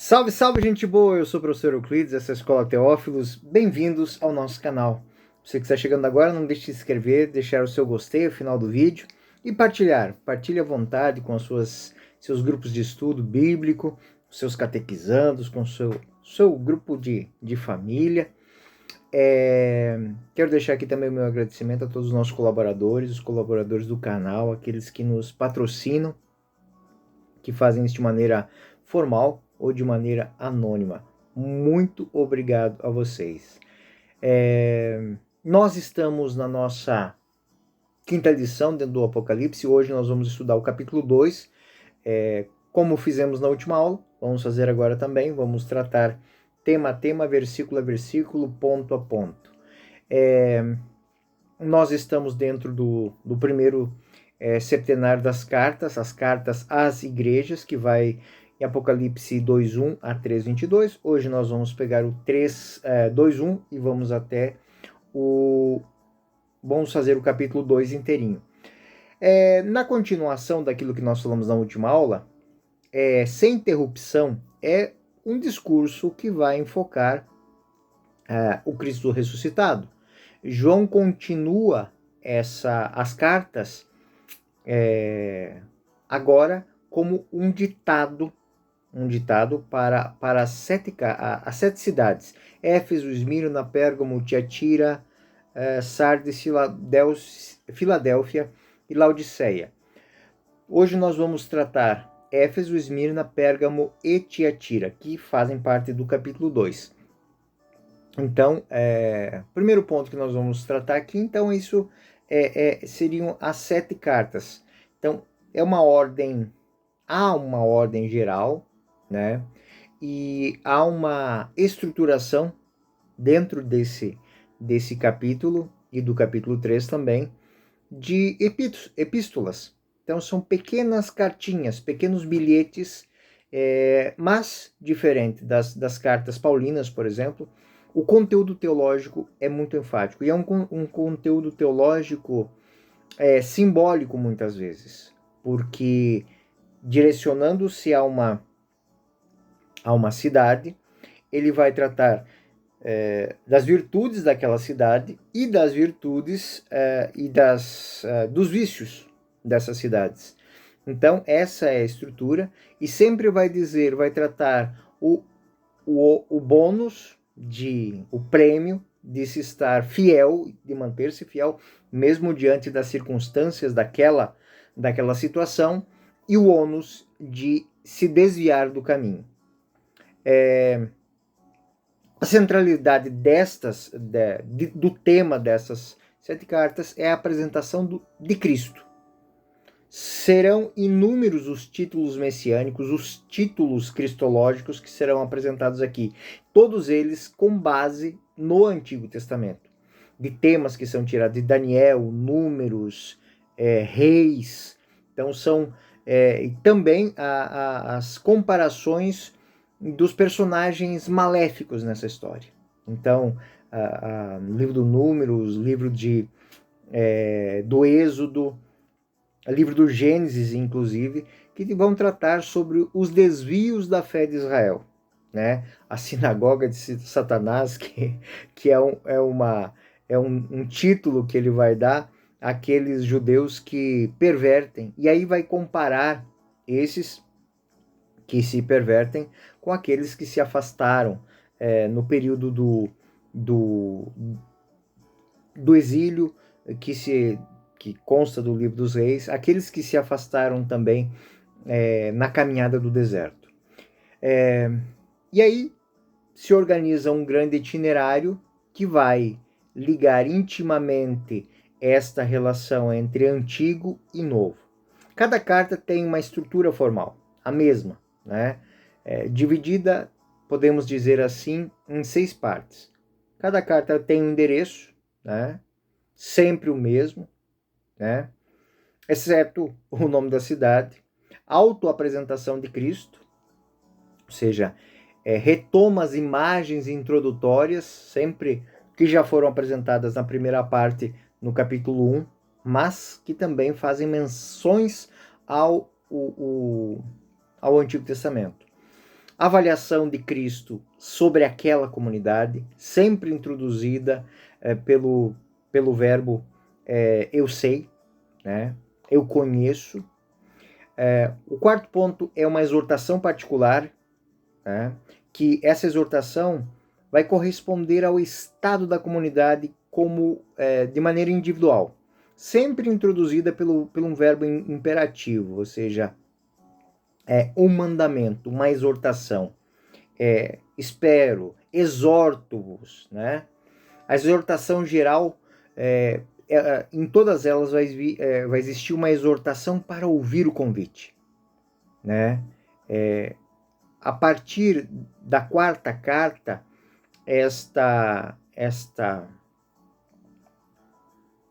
Salve, salve, gente boa! Eu sou o professor Euclides, essa é a Escola Teófilos. Bem-vindos ao nosso canal. Você que está chegando agora, não deixe de se inscrever, deixar o seu gostei ao final do vídeo e partilhar. Partilhe à vontade com seus grupos de estudo bíblico, seus catequizandos, com seu grupo de família. Quero deixar aqui também o meu agradecimento a todos os nossos colaboradores, os colaboradores do canal, aqueles que nos patrocinam, que fazem isso de maneira formal ou de maneira anônima. Muito obrigado a vocês. Nós estamos na nossa quinta lição dentro do Apocalipse. Hoje nós vamos estudar o capítulo 2. Como fizemos na última aula, vamos fazer agora também. Vamos tratar tema a tema, versículo a versículo, ponto a ponto. Nós estamos dentro do primeiro septenário das cartas, as cartas às igrejas, que vai em Apocalipse 2:1 a 3:22. Hoje nós vamos pegar o 2:1 e vamos até vamos fazer o capítulo 2 inteirinho. Na continuação daquilo que nós falamos na última aula, sem interrupção, é um discurso que vai enfocar o Cristo ressuscitado. João continua as cartas agora como um ditado para as sete cidades: Éfeso, Esmirna, Pérgamo, Tiatira, Sardes, Filadélfia e Laodiceia. Hoje nós vamos tratar Éfeso, Esmirna, Pérgamo e Tiatira, que fazem parte do capítulo 2. Então, primeiro ponto que nós vamos tratar aqui, então isso seriam as 7 cartas. Então, há uma ordem geral, né? E há uma estruturação dentro desse capítulo e do capítulo 3 também, de epístolas. Então, são pequenas cartinhas, pequenos bilhetes, mas diferente das cartas paulinas, por exemplo. O conteúdo teológico é muito enfático, e é um conteúdo teológico simbólico muitas vezes, porque direcionando-se a uma cidade, ele vai tratar das virtudes daquela cidade e das virtudes dos vícios dessas cidades. Então, essa é a estrutura, e sempre vai tratar o bônus, o prêmio de se estar fiel, de manter-se fiel, mesmo diante das circunstâncias daquela situação, e o ônus de se desviar do caminho. A centralidade do tema dessas 7 cartas é a apresentação de Cristo. Serão inúmeros os títulos messiânicos, os títulos cristológicos que serão apresentados aqui, todos eles com base no Antigo Testamento, de temas que são tirados de Daniel, Números, Reis. Então são também as comparações dos personagens maléficos nessa história. Então, livro do Números, livro do Êxodo, livro do Gênesis, inclusive, que vão tratar sobre os desvios da fé de Israel, né? A sinagoga de Satanás, que é um título que ele vai dar àqueles judeus que pervertem, e aí vai comparar esses que se pervertem com aqueles que se afastaram no período do exílio, que consta do livro dos reis, aqueles que se afastaram também na caminhada do deserto. E aí se organiza um grande itinerário que vai ligar intimamente esta relação entre antigo e novo. Cada carta tem uma estrutura formal, a mesma, né? Dividida, podemos dizer assim, em 6 partes. Cada carta tem um endereço, né? Sempre o mesmo, né? Exceto o nome da cidade, autoapresentação de Cristo, ou seja, retoma as imagens introdutórias, sempre que já foram apresentadas na primeira parte, no capítulo 1, mas que também fazem menções ao Antigo Testamento. avaliação de Cristo sobre aquela comunidade, sempre introduzida pelo verbo eu sei, né? Eu conheço. O quarto ponto é uma exortação particular, né? Que essa exortação vai corresponder ao estado da comunidade como de maneira individual, sempre introduzida pelo um verbo imperativo, ou seja, um mandamento, uma exortação. Espero, exorto-vos, né? A exortação geral, em todas elas vai existir uma exortação para ouvir o convite, né? A partir da quarta carta, esta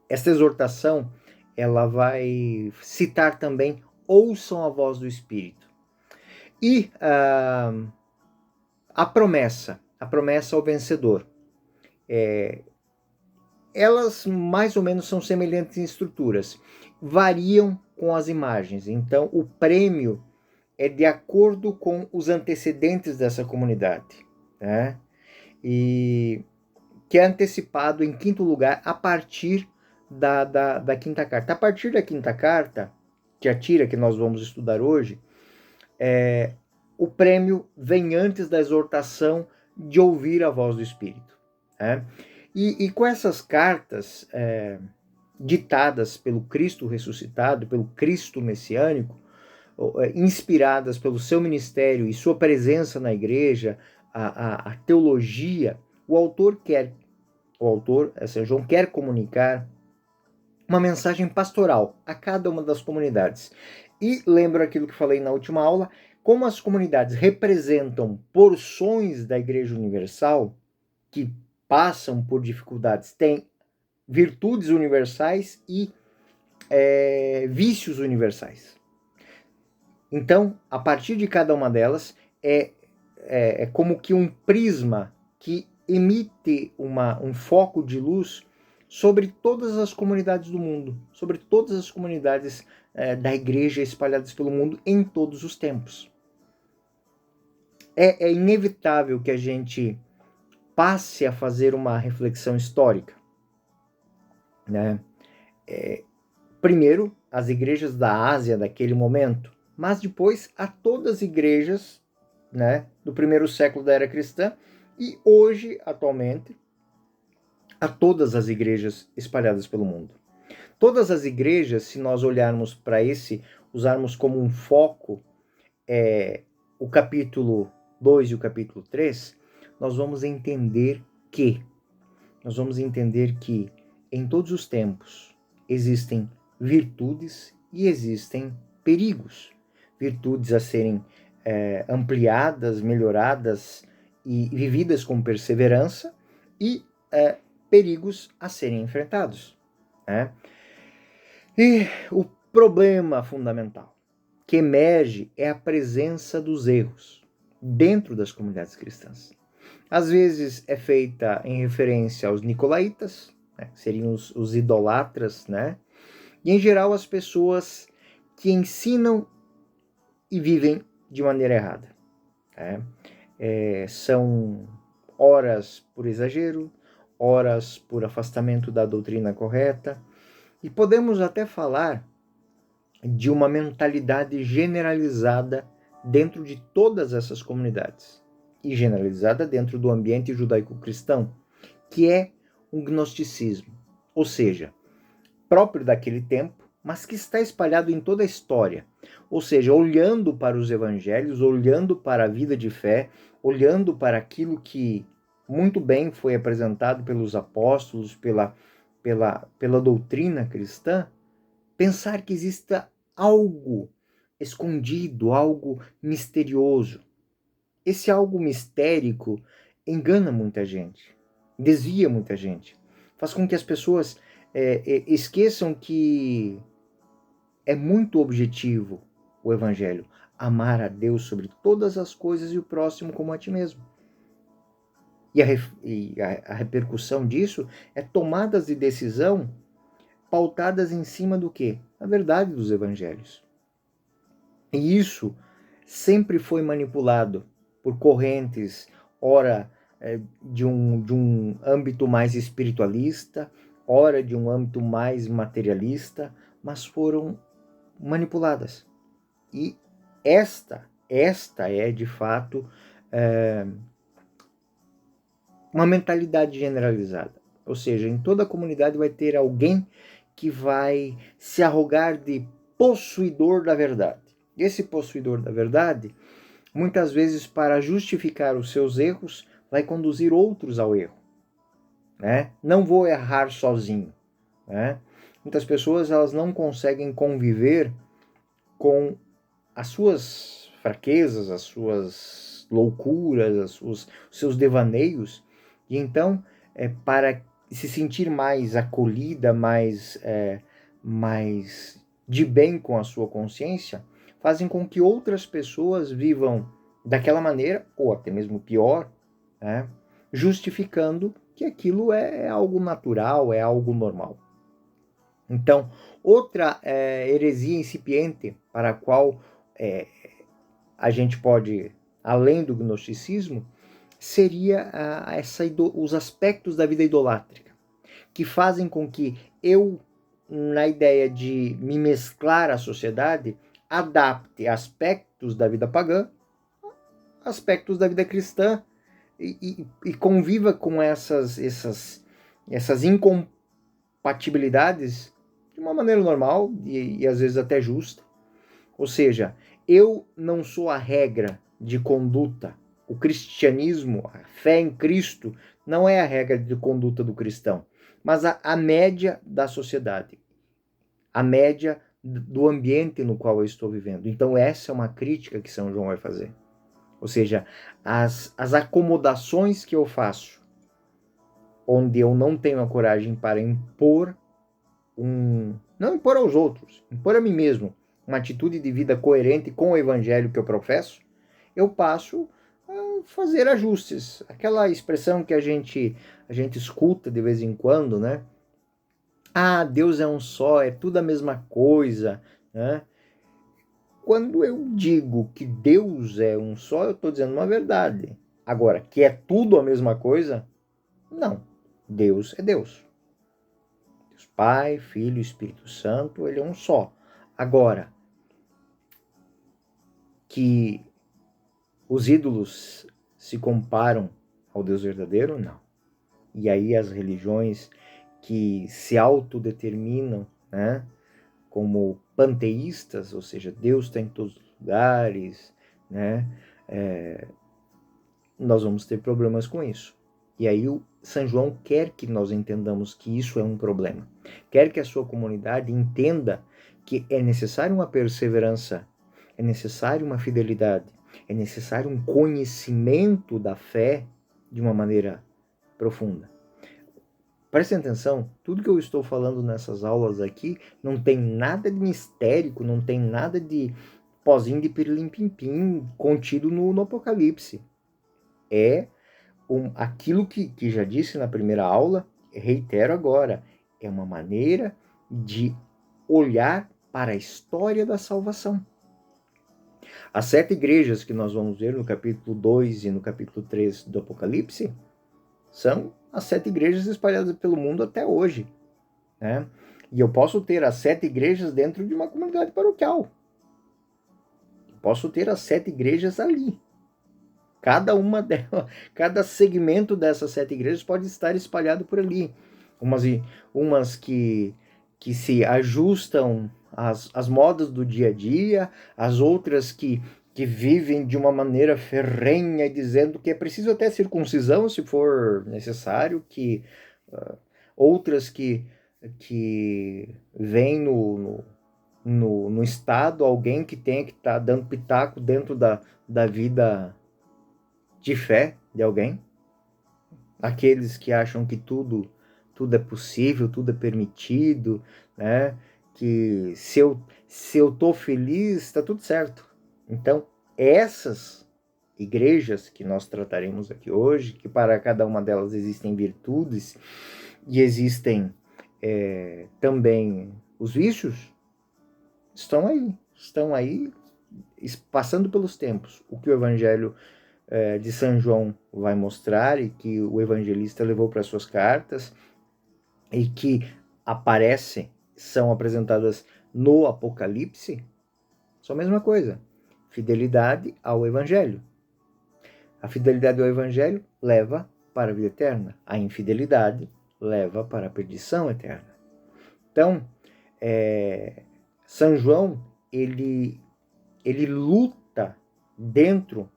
exortação, ela vai citar também: ouçam a voz do Espírito. E a promessa ao vencedor. Elas mais ou menos são semelhantes em estruturas, variam com as imagens. Então, o prêmio é de acordo com os antecedentes dessa comunidade, né? E que é antecipado, em quinto lugar, a partir da quinta carta. A partir da quinta carta, que é a tira que nós vamos estudar hoje, o prêmio vem antes da exortação de ouvir a voz do Espírito, né? E com essas cartas ditadas pelo Cristo ressuscitado, pelo Cristo messiânico, inspiradas pelo seu ministério e sua presença na igreja, a teologia, o autor, São João, quer comunicar uma mensagem pastoral a cada uma das comunidades. E lembro aquilo que falei na última aula: como as comunidades representam porções da Igreja Universal que passam por dificuldades, têm virtudes universais e vícios universais. Então, a partir de cada uma delas, é como que um prisma que emite um foco de luz sobre todas as comunidades do mundo, sobre todas as comunidades da igreja espalhadas pelo mundo em todos os tempos. É inevitável que a gente passe a fazer uma reflexão histórica, né? Primeiro, as igrejas da Ásia daquele momento, mas depois a todas as igrejas, né, do primeiro século da era cristã, e hoje, atualmente, a todas as igrejas espalhadas pelo mundo. Todas as igrejas, se nós olharmos para usarmos como um foco o capítulo 2 e o capítulo 3, nós vamos entender que em todos os tempos existem virtudes e existem perigos. Virtudes a serem ampliadas, melhoradas e vividas com perseverança, e perigos a serem enfrentados, né? E o problema fundamental que emerge é a presença dos erros dentro das comunidades cristãs. Às vezes é feita em referência aos nicolaítas, né, que seriam os idolatras, né? E em geral as pessoas que ensinam e vivem de maneira errada, né? São horas por exagero, horas por afastamento da doutrina correta, e podemos até falar de uma mentalidade generalizada dentro de todas essas comunidades, e generalizada dentro do ambiente judaico-cristão, que é um gnosticismo, ou seja, próprio daquele tempo, mas que está espalhado em toda a história. Ou seja, olhando para os evangelhos, olhando para a vida de fé, olhando para aquilo que muito bem foi apresentado pelos apóstolos, pela doutrina cristã, pensar que exista algo escondido, algo misterioso. Esse algo mistérico engana muita gente, desvia muita gente, faz com que as pessoas esqueçam que é muito objetivo o Evangelho: amar a Deus sobre todas as coisas e o próximo como a ti mesmo. E a repercussão disso é tomadas de decisão pautadas em cima do quê? A verdade dos evangelhos. E isso sempre foi manipulado por correntes, ora de um âmbito mais espiritualista, ora de um âmbito mais materialista, mas foram manipuladas. E esta é, de fato, uma mentalidade generalizada. Ou seja, em toda a comunidade vai ter alguém que vai se arrogar de possuidor da verdade. Esse possuidor da verdade, muitas vezes, para justificar os seus erros, vai conduzir outros ao erro. Né? Não vou errar sozinho. Né? Muitas pessoas elas não conseguem conviver com as suas fraquezas, as suas loucuras, os seus devaneios, e então, para se sentir mais acolhida, mais de bem com a sua consciência, fazem com que outras pessoas vivam daquela maneira, ou até mesmo pior, né? Justificando que aquilo é algo natural, é algo normal. Então, outra heresia incipiente para a qual a gente pode, além do gnosticismo, seria os aspectos da vida idolátrica, que fazem com que eu, na ideia de me mesclar à sociedade, adapte aspectos da vida pagã, aspectos da vida cristã, e conviva com essas incompatibilidades de uma maneira normal e às vezes até justa. Ou seja, eu não sou a regra de conduta. O cristianismo, a fé em Cristo, não é a regra de conduta do cristão, mas a média da sociedade, a média do ambiente no qual eu estou vivendo. Então essa é uma crítica que São João vai fazer. Ou seja, as acomodações que eu faço, onde eu não tenho a coragem para impor não impor aos outros, impor a mim mesmo, uma atitude de vida coerente com o evangelho que eu professo, eu passo a fazer ajustes. Aquela expressão que a gente escuta de vez em quando, né? Ah, Deus é um só, é tudo a mesma coisa, né? Quando eu digo que Deus é um só, eu estou dizendo uma verdade. Agora, que é tudo a mesma coisa? Não. Deus é Deus. Deus Pai, Filho e Espírito Santo, ele é um só. Agora, que os ídolos se comparam ao Deus verdadeiro? Não. E aí as religiões que se autodeterminam, né, como panteístas, ou seja, Deus está em todos os lugares, né, nós vamos ter problemas com isso. E aí o São João quer que nós entendamos que isso é um problema. Quer que a sua comunidade entenda que é necessário uma perseverança, é necessário uma fidelidade, é necessário um conhecimento da fé de uma maneira profunda. Prestem atenção, tudo que eu estou falando nessas aulas aqui não tem nada de mistérico, não tem nada de pozinho de pirilim-pim-pim contido no Apocalipse. É aquilo que já disse na primeira aula, reitero agora, é uma maneira de olhar para a história da salvação. As 7 igrejas que nós vamos ver no capítulo 2 e no capítulo 3 do Apocalipse são as 7 igrejas espalhadas pelo mundo até hoje. Né? E eu posso ter as 7 igrejas dentro de uma comunidade paroquial. Posso ter as 7 igrejas ali. Cada uma delas, cada segmento dessas 7 igrejas pode estar espalhado por ali. Umas que se ajustam às modas do dia a dia, as outras que vivem de uma maneira ferrenha, dizendo que é preciso até circuncisão se for necessário, outras que vêm no Estado alguém que tenha que estar dando pitaco dentro da vida de fé de alguém, aqueles que acham que tudo é possível, tudo é permitido, né? Que se eu tô feliz, está tudo certo. Então, essas igrejas que nós trataremos aqui hoje, que para cada uma delas existem virtudes e existem também os vícios, estão aí passando pelos tempos. O que o Evangelho de São João vai mostrar e que o evangelista levou para suas cartas e que são apresentadas no Apocalipse, são a mesma coisa. Fidelidade ao Evangelho. A fidelidade ao Evangelho leva para a vida eterna. A infidelidade leva para a perdição eterna. Então, São João, ele luta dentro,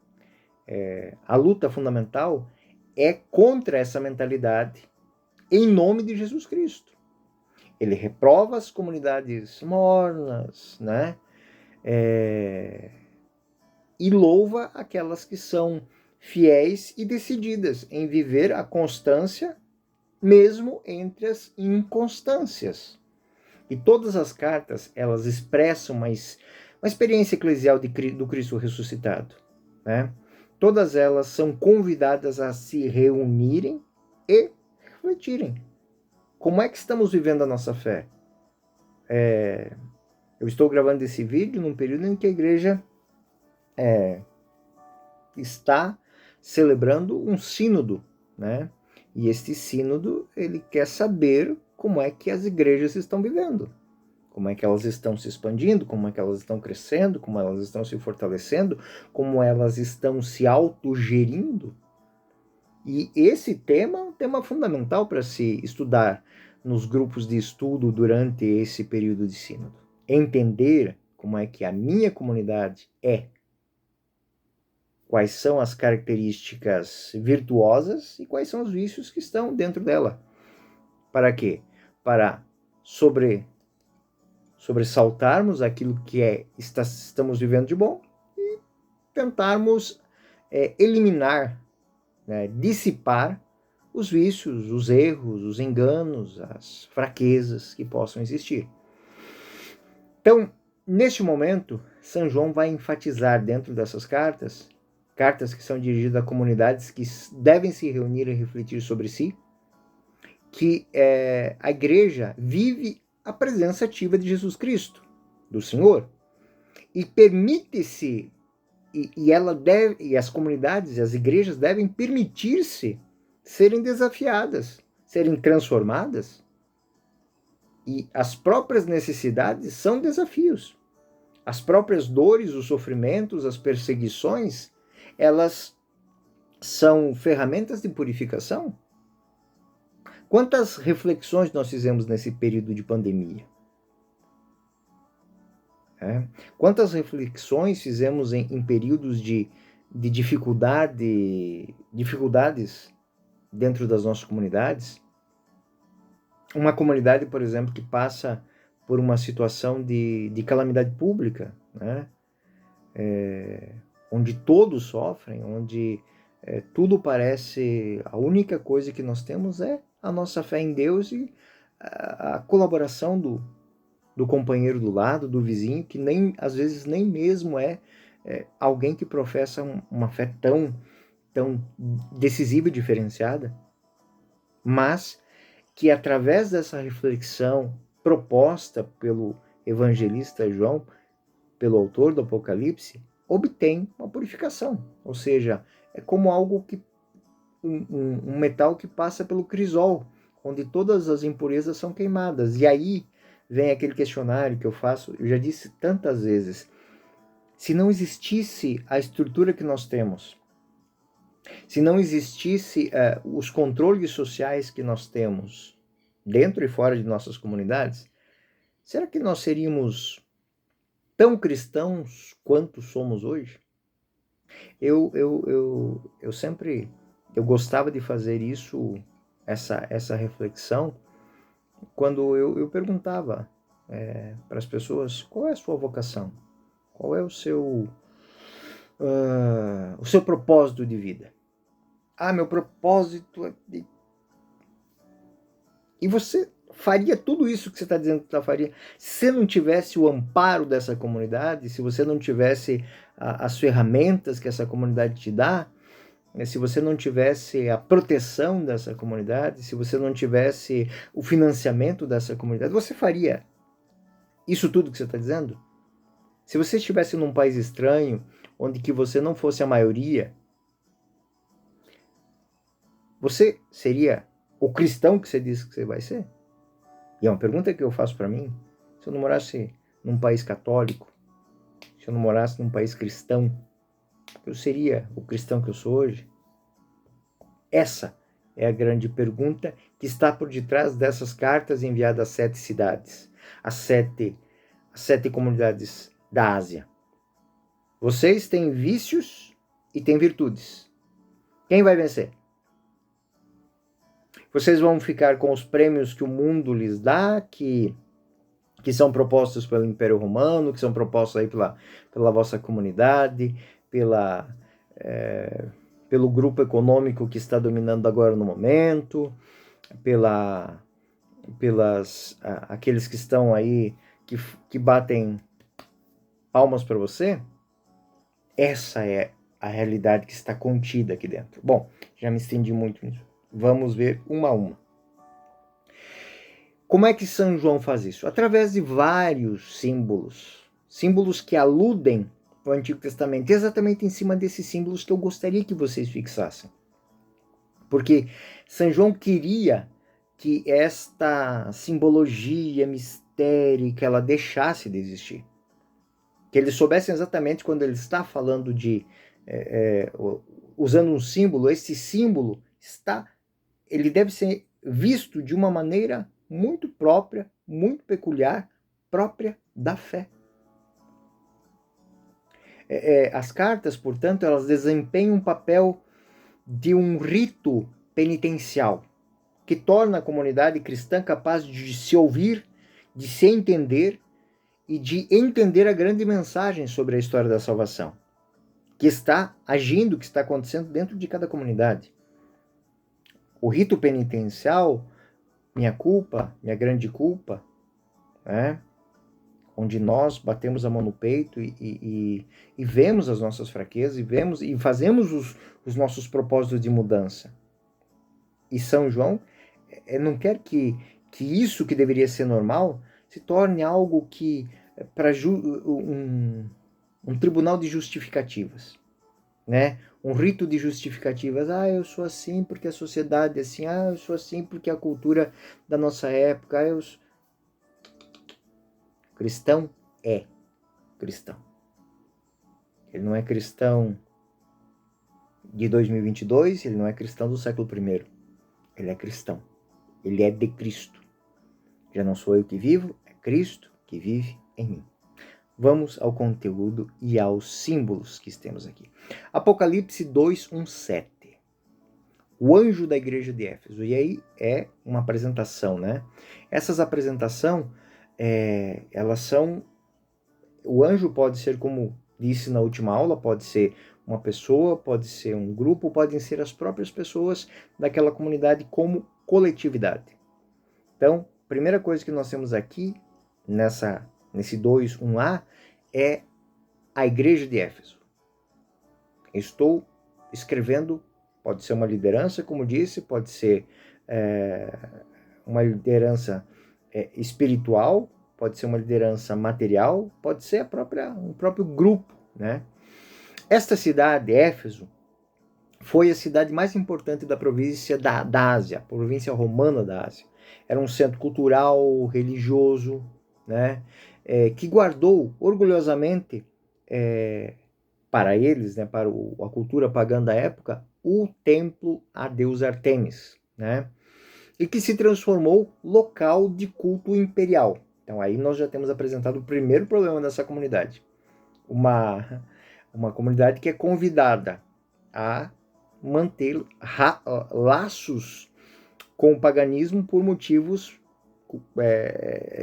a luta fundamental é contra essa mentalidade em nome de Jesus Cristo. Ele reprova as comunidades mornas, né? E louva aquelas que são fiéis e decididas em viver a constância mesmo entre as inconstâncias. E todas as cartas, elas expressam uma experiência eclesial do Cristo ressuscitado, né? Todas elas são convidadas a se reunirem e refletirem. Como é que estamos vivendo a nossa fé? Eu estou gravando esse vídeo num período em que a igreja está celebrando um sínodo, né? E este sínodo, ele quer saber como é que as igrejas estão vivendo, como é que elas estão se expandindo, como é que elas estão crescendo, como elas estão se fortalecendo, como elas estão se autogerindo. E esse tema é um tema fundamental para se estudar nos grupos de estudo durante esse período de sínodo. Entender como é que a minha comunidade quais são as características virtuosas e quais são os vícios que estão dentro dela. Para quê? Para sobressaltarmos aquilo que estamos vivendo de bom e tentarmos eliminar, né, dissipar os vícios, os erros, os enganos, as fraquezas que possam existir. Então, neste momento, São João vai enfatizar dentro dessas cartas que são dirigidas a comunidades que devem se reunir e refletir sobre si, que a igreja vive a presença ativa de Jesus Cristo, do Senhor, e permite-se, e as comunidades, as igrejas devem permitir-se serem desafiadas, serem transformadas, e as próprias necessidades são desafios. As próprias dores, os sofrimentos, as perseguições, elas são ferramentas de purificação. Quantas reflexões nós fizemos nesse período de pandemia? Quantas reflexões fizemos em períodos de dificuldades dentro das nossas comunidades? Uma comunidade, por exemplo, que passa por uma situação de calamidade pública, né? Onde todos sofrem, onde tudo parece, a única coisa que nós temos é a nossa fé em Deus e a colaboração do companheiro do lado, do vizinho, que às vezes nem mesmo é alguém que professa uma fé tão decisiva e diferenciada, mas que através dessa reflexão proposta pelo evangelista João, pelo autor do Apocalipse, obtém uma purificação. Ou seja, é como algo um metal que passa pelo crisol, onde todas as impurezas são queimadas. E aí vem aquele questionário que eu faço, eu já disse tantas vezes, se não existisse a estrutura que nós temos, se não existisse os controles sociais que nós temos dentro e fora de nossas comunidades, será que nós seríamos tão cristãos quanto somos hoje? Eu sempre gostava de fazer essa reflexão, quando eu perguntava para as pessoas qual é a sua vocação, qual é o seu propósito de vida. Meu propósito é de... E você faria tudo isso que você está dizendo que faria se você não tivesse o amparo dessa comunidade, se você não tivesse as ferramentas que essa comunidade te dá, se você não tivesse a proteção dessa comunidade, se você não tivesse o financiamento dessa comunidade, você faria isso tudo que você está dizendo? Se você estivesse num país estranho, onde que você não fosse a maioria, Você seria o cristão que você disse que você vai ser? E é uma pergunta que eu faço para mim. Se eu não morasse num país católico, se eu não morasse num país cristão, eu seria o cristão que eu sou hoje? Essa é a grande pergunta que está por detrás dessas cartas enviadas às 7 cidades, às sete comunidades da Ásia. Vocês têm vícios e têm virtudes. Quem vai vencer? Vocês vão ficar com os prêmios que o mundo lhes dá, que são propostos pelo Império Romano, que são propostos aí pela vossa comunidade, pelo grupo econômico que está dominando agora no momento, aqueles que estão aí, que batem palmas para você. Essa é a realidade que está contida aqui dentro. Bom, já me estendi muito nisso. Vamos ver uma a uma. Como é que São João faz isso? Através de vários símbolos que aludem ao Antigo Testamento, exatamente em cima desses símbolos que eu gostaria que vocês fixassem. Porque São João queria que esta simbologia mistérica ela deixasse de existir. Que eles soubessem exatamente quando ele está falando usando um símbolo, esse símbolo ele deve ser visto de uma maneira muito própria, muito peculiar, própria da fé. As cartas, portanto, elas desempenham um papel de um rito penitencial, que torna a comunidade cristã capaz de se ouvir, de se entender e de entender a grande mensagem sobre a história da salvação, que está agindo, que está acontecendo dentro de cada comunidade. O rito penitencial, minha culpa, minha grande culpa, onde nós batemos a mão no peito e vemos as nossas fraquezas e fazemos os nossos propósitos de mudança. E São João não quer que isso que deveria ser normal se torne algo que para um tribunal de justificativas, né? Um rito de justificativas. Eu sou assim porque a sociedade é assim. Eu sou assim porque a cultura da nossa época. Cristão é cristão. Ele não é cristão de 2022, ele não é cristão do século I. Ele é cristão. Ele é de Cristo. Já não sou eu que vivo, é Cristo que vive em mim. Vamos ao conteúdo e aos símbolos que temos aqui. Apocalipse 2:1-7. O anjo da igreja de Éfeso. E aí é uma apresentação, né? Essas apresentações, elas são... O anjo pode ser, como disse na última aula, pode ser uma pessoa, pode ser um grupo, podem ser as próprias pessoas daquela comunidade como coletividade. Então, a primeira coisa que nós temos aqui, nesse 2:1a, é a igreja de Éfeso. Estou escrevendo, pode ser uma liderança, como disse, pode ser uma liderança espiritual, pode ser uma liderança material, pode ser um próprio grupo, né? Esta cidade, Éfeso, foi a cidade mais importante da província da Ásia, a província romana da Ásia. Era um centro cultural, religioso, né? Que guardou orgulhosamente para eles, né, para a cultura pagã da época, o templo à deusa Artemis, né? E que se transformou local de culto imperial. Então aí nós já temos apresentado o primeiro problema dessa comunidade. Uma comunidade que é convidada a manter laços com o paganismo por motivos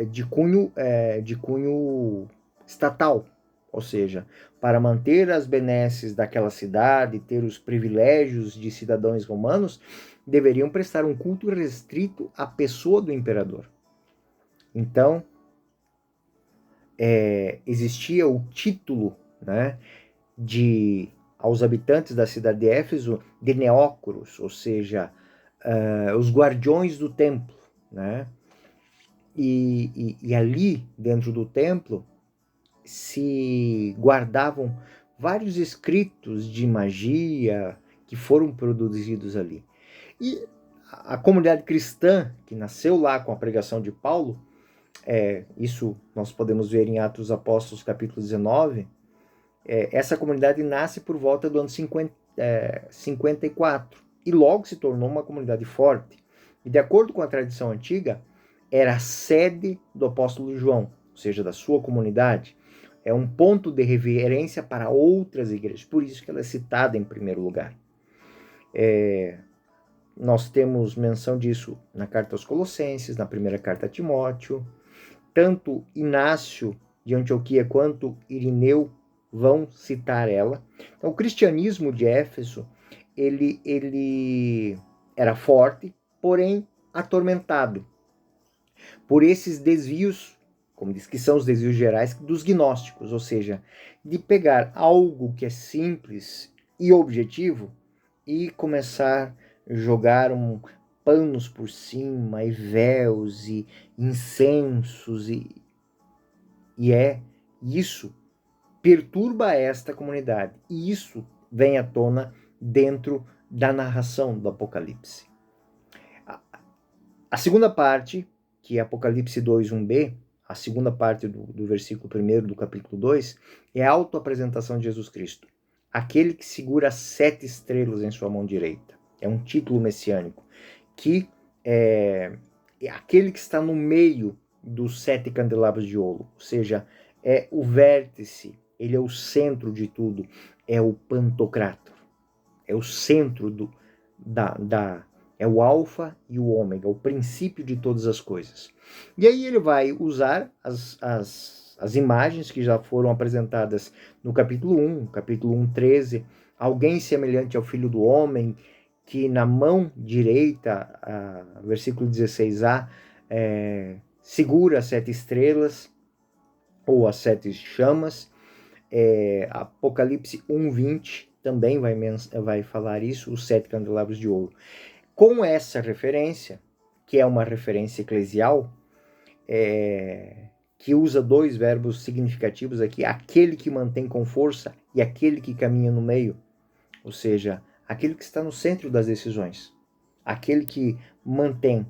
de cunho estatal, ou seja, para manter as benesses daquela cidade, ter os privilégios de cidadãos romanos, deveriam prestar um culto restrito à pessoa do imperador. Então, existia o título, né, aos habitantes da cidade de Éfeso de neócoros, ou seja, os guardiões do templo, né? E ali, dentro do templo, se guardavam vários escritos de magia que foram produzidos ali. E a comunidade cristã, que nasceu lá com a pregação de Paulo, isso nós podemos ver em Atos dos Apóstolos, capítulo 19, essa comunidade nasce por volta do ano 54 e logo se tornou uma comunidade forte. E de acordo com a tradição antiga, era a sede do apóstolo João, ou seja, da sua comunidade. É um ponto de reverência para outras igrejas, por isso que ela é citada em primeiro lugar. Nós temos menção disso na carta aos Colossenses, na primeira carta a Timóteo. Tanto Inácio de Antioquia quanto Irineu vão citar ela. Então, o cristianismo de Éfeso, ele era forte, porém atormentado por esses desvios, como diz que são os desvios gerais, dos gnósticos, ou seja, de pegar algo que é simples e objetivo e começar a jogar panos por cima, e véus, e incensos, e isso perturba esta comunidade. E isso vem à tona dentro da narração do Apocalipse. A segunda parte, que é Apocalipse 2, 1b, a segunda parte do versículo 1 do capítulo 2, é a autoapresentação de Jesus Cristo. Aquele que segura 7 estrelas em sua mão direita. É um título messiânico, que é aquele que está no meio dos 7 candelabros de ouro, ou seja, é o vértice, ele é o centro de tudo, é o Pantocrator, é o centro é o alfa e o ômega, o princípio de todas as coisas. E aí ele vai usar as imagens que já foram apresentadas no capítulo 1, capítulo 1, 13, alguém semelhante ao Filho do Homem, que na mão direita, versículo 16a, segura as 7 estrelas, ou as 7 chamas. Apocalipse 1:20 também vai falar isso, os 7 candelabros de ouro. Com essa referência, que é uma referência eclesial, que usa 2 verbos significativos aqui, aquele que mantém com força e aquele que caminha no meio, ou seja, aquele que está no centro das decisões, aquele que mantém.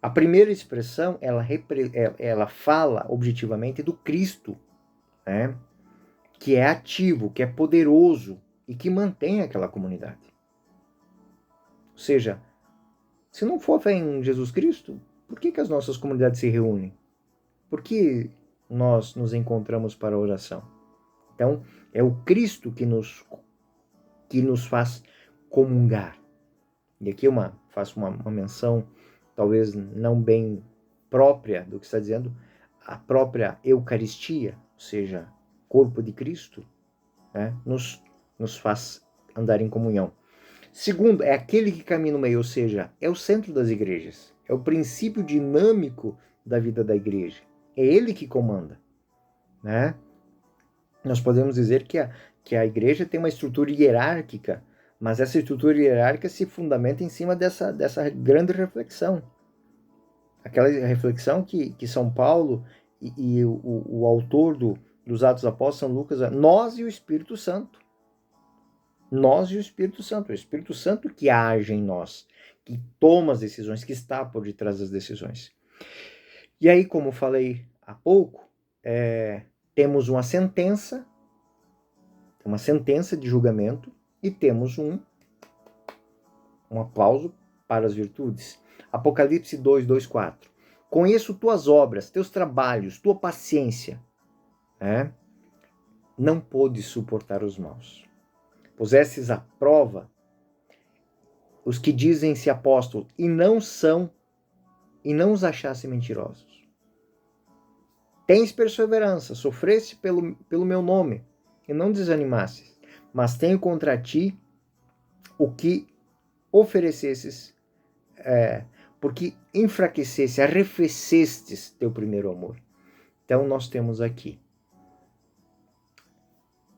A primeira expressão, ela fala objetivamente do Cristo, né? Que é ativo, que é poderoso e que mantém aquela comunidade. Ou seja, se não for fé em Jesus Cristo, por que as nossas comunidades se reúnem? Por que nós nos encontramos para a oração? Então, é o Cristo que nos faz comungar. E aqui faço uma menção, talvez não bem própria do que está dizendo, a própria Eucaristia, ou seja, corpo de Cristo, né, nos faz andar em comunhão. Segundo, é aquele que caminha no meio, ou seja, é o centro das igrejas, é o princípio dinâmico da vida da igreja, é ele que comanda, né? Nós podemos dizer que a igreja tem uma estrutura hierárquica, mas essa estrutura hierárquica se fundamenta em cima dessa grande reflexão. Aquela reflexão que São Paulo e o autor dos Atos Apóstolos, São Lucas, nós e o Espírito Santo. Nós e o Espírito Santo. O Espírito Santo que age em nós, que toma as decisões, que está por detrás das decisões. E aí, como falei há pouco, temos uma sentença de julgamento e temos um aplauso para as virtudes. Apocalipse 2, 2, 4. Conheço tuas obras, teus trabalhos, tua paciência. Não podes suportar os maus. Pusestes à prova os que dizem-se apóstolos e não os achasse mentirosos. Tens perseverança, sofreste pelo meu nome e não desanimastes, mas tenho contra ti o que oferecesses, porque enfraquecesse, arrefecestes teu primeiro amor. Então nós temos aqui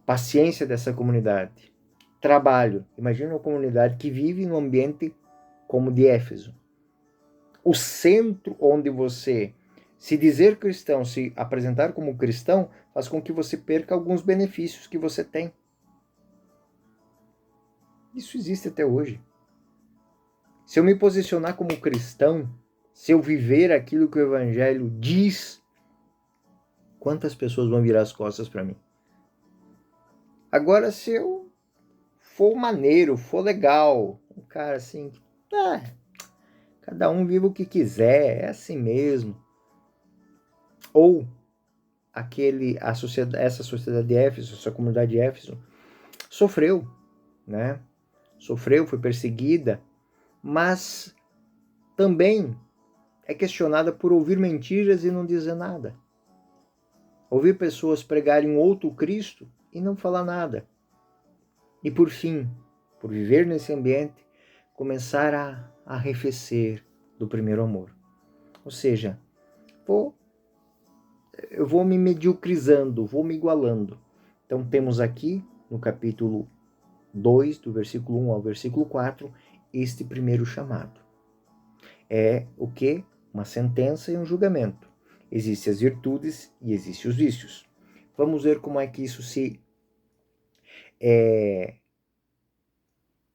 paciência dessa comunidade, trabalho. Imagina uma comunidade que vive num ambiente como de Éfeso. O centro onde você se dizer cristão, se apresentar como cristão, faz com que você perca alguns benefícios que você tem. Isso existe até hoje. Se eu me posicionar como cristão, se eu viver aquilo que o Evangelho diz, quantas pessoas vão virar as costas para mim? Agora, se eu for maneiro, for legal, um cara assim, cada um vive o que quiser, é assim mesmo. Ou essa sociedade de Éfeso, essa comunidade de Éfeso, sofreu, né? Sofreu, foi perseguida, mas também é questionada por ouvir mentiras e não dizer nada. Ouvir pessoas pregarem um outro Cristo e não falar nada. E por fim, por viver nesse ambiente, começar a arrefecer do primeiro amor. Ou seja, eu vou me mediocrizando, vou me igualando. Então temos aqui no capítulo 2, do versículo 1 ao versículo 4, este primeiro chamado. É o quê? Uma sentença e um julgamento. Existem as virtudes e existem os vícios. Vamos ver como é que isso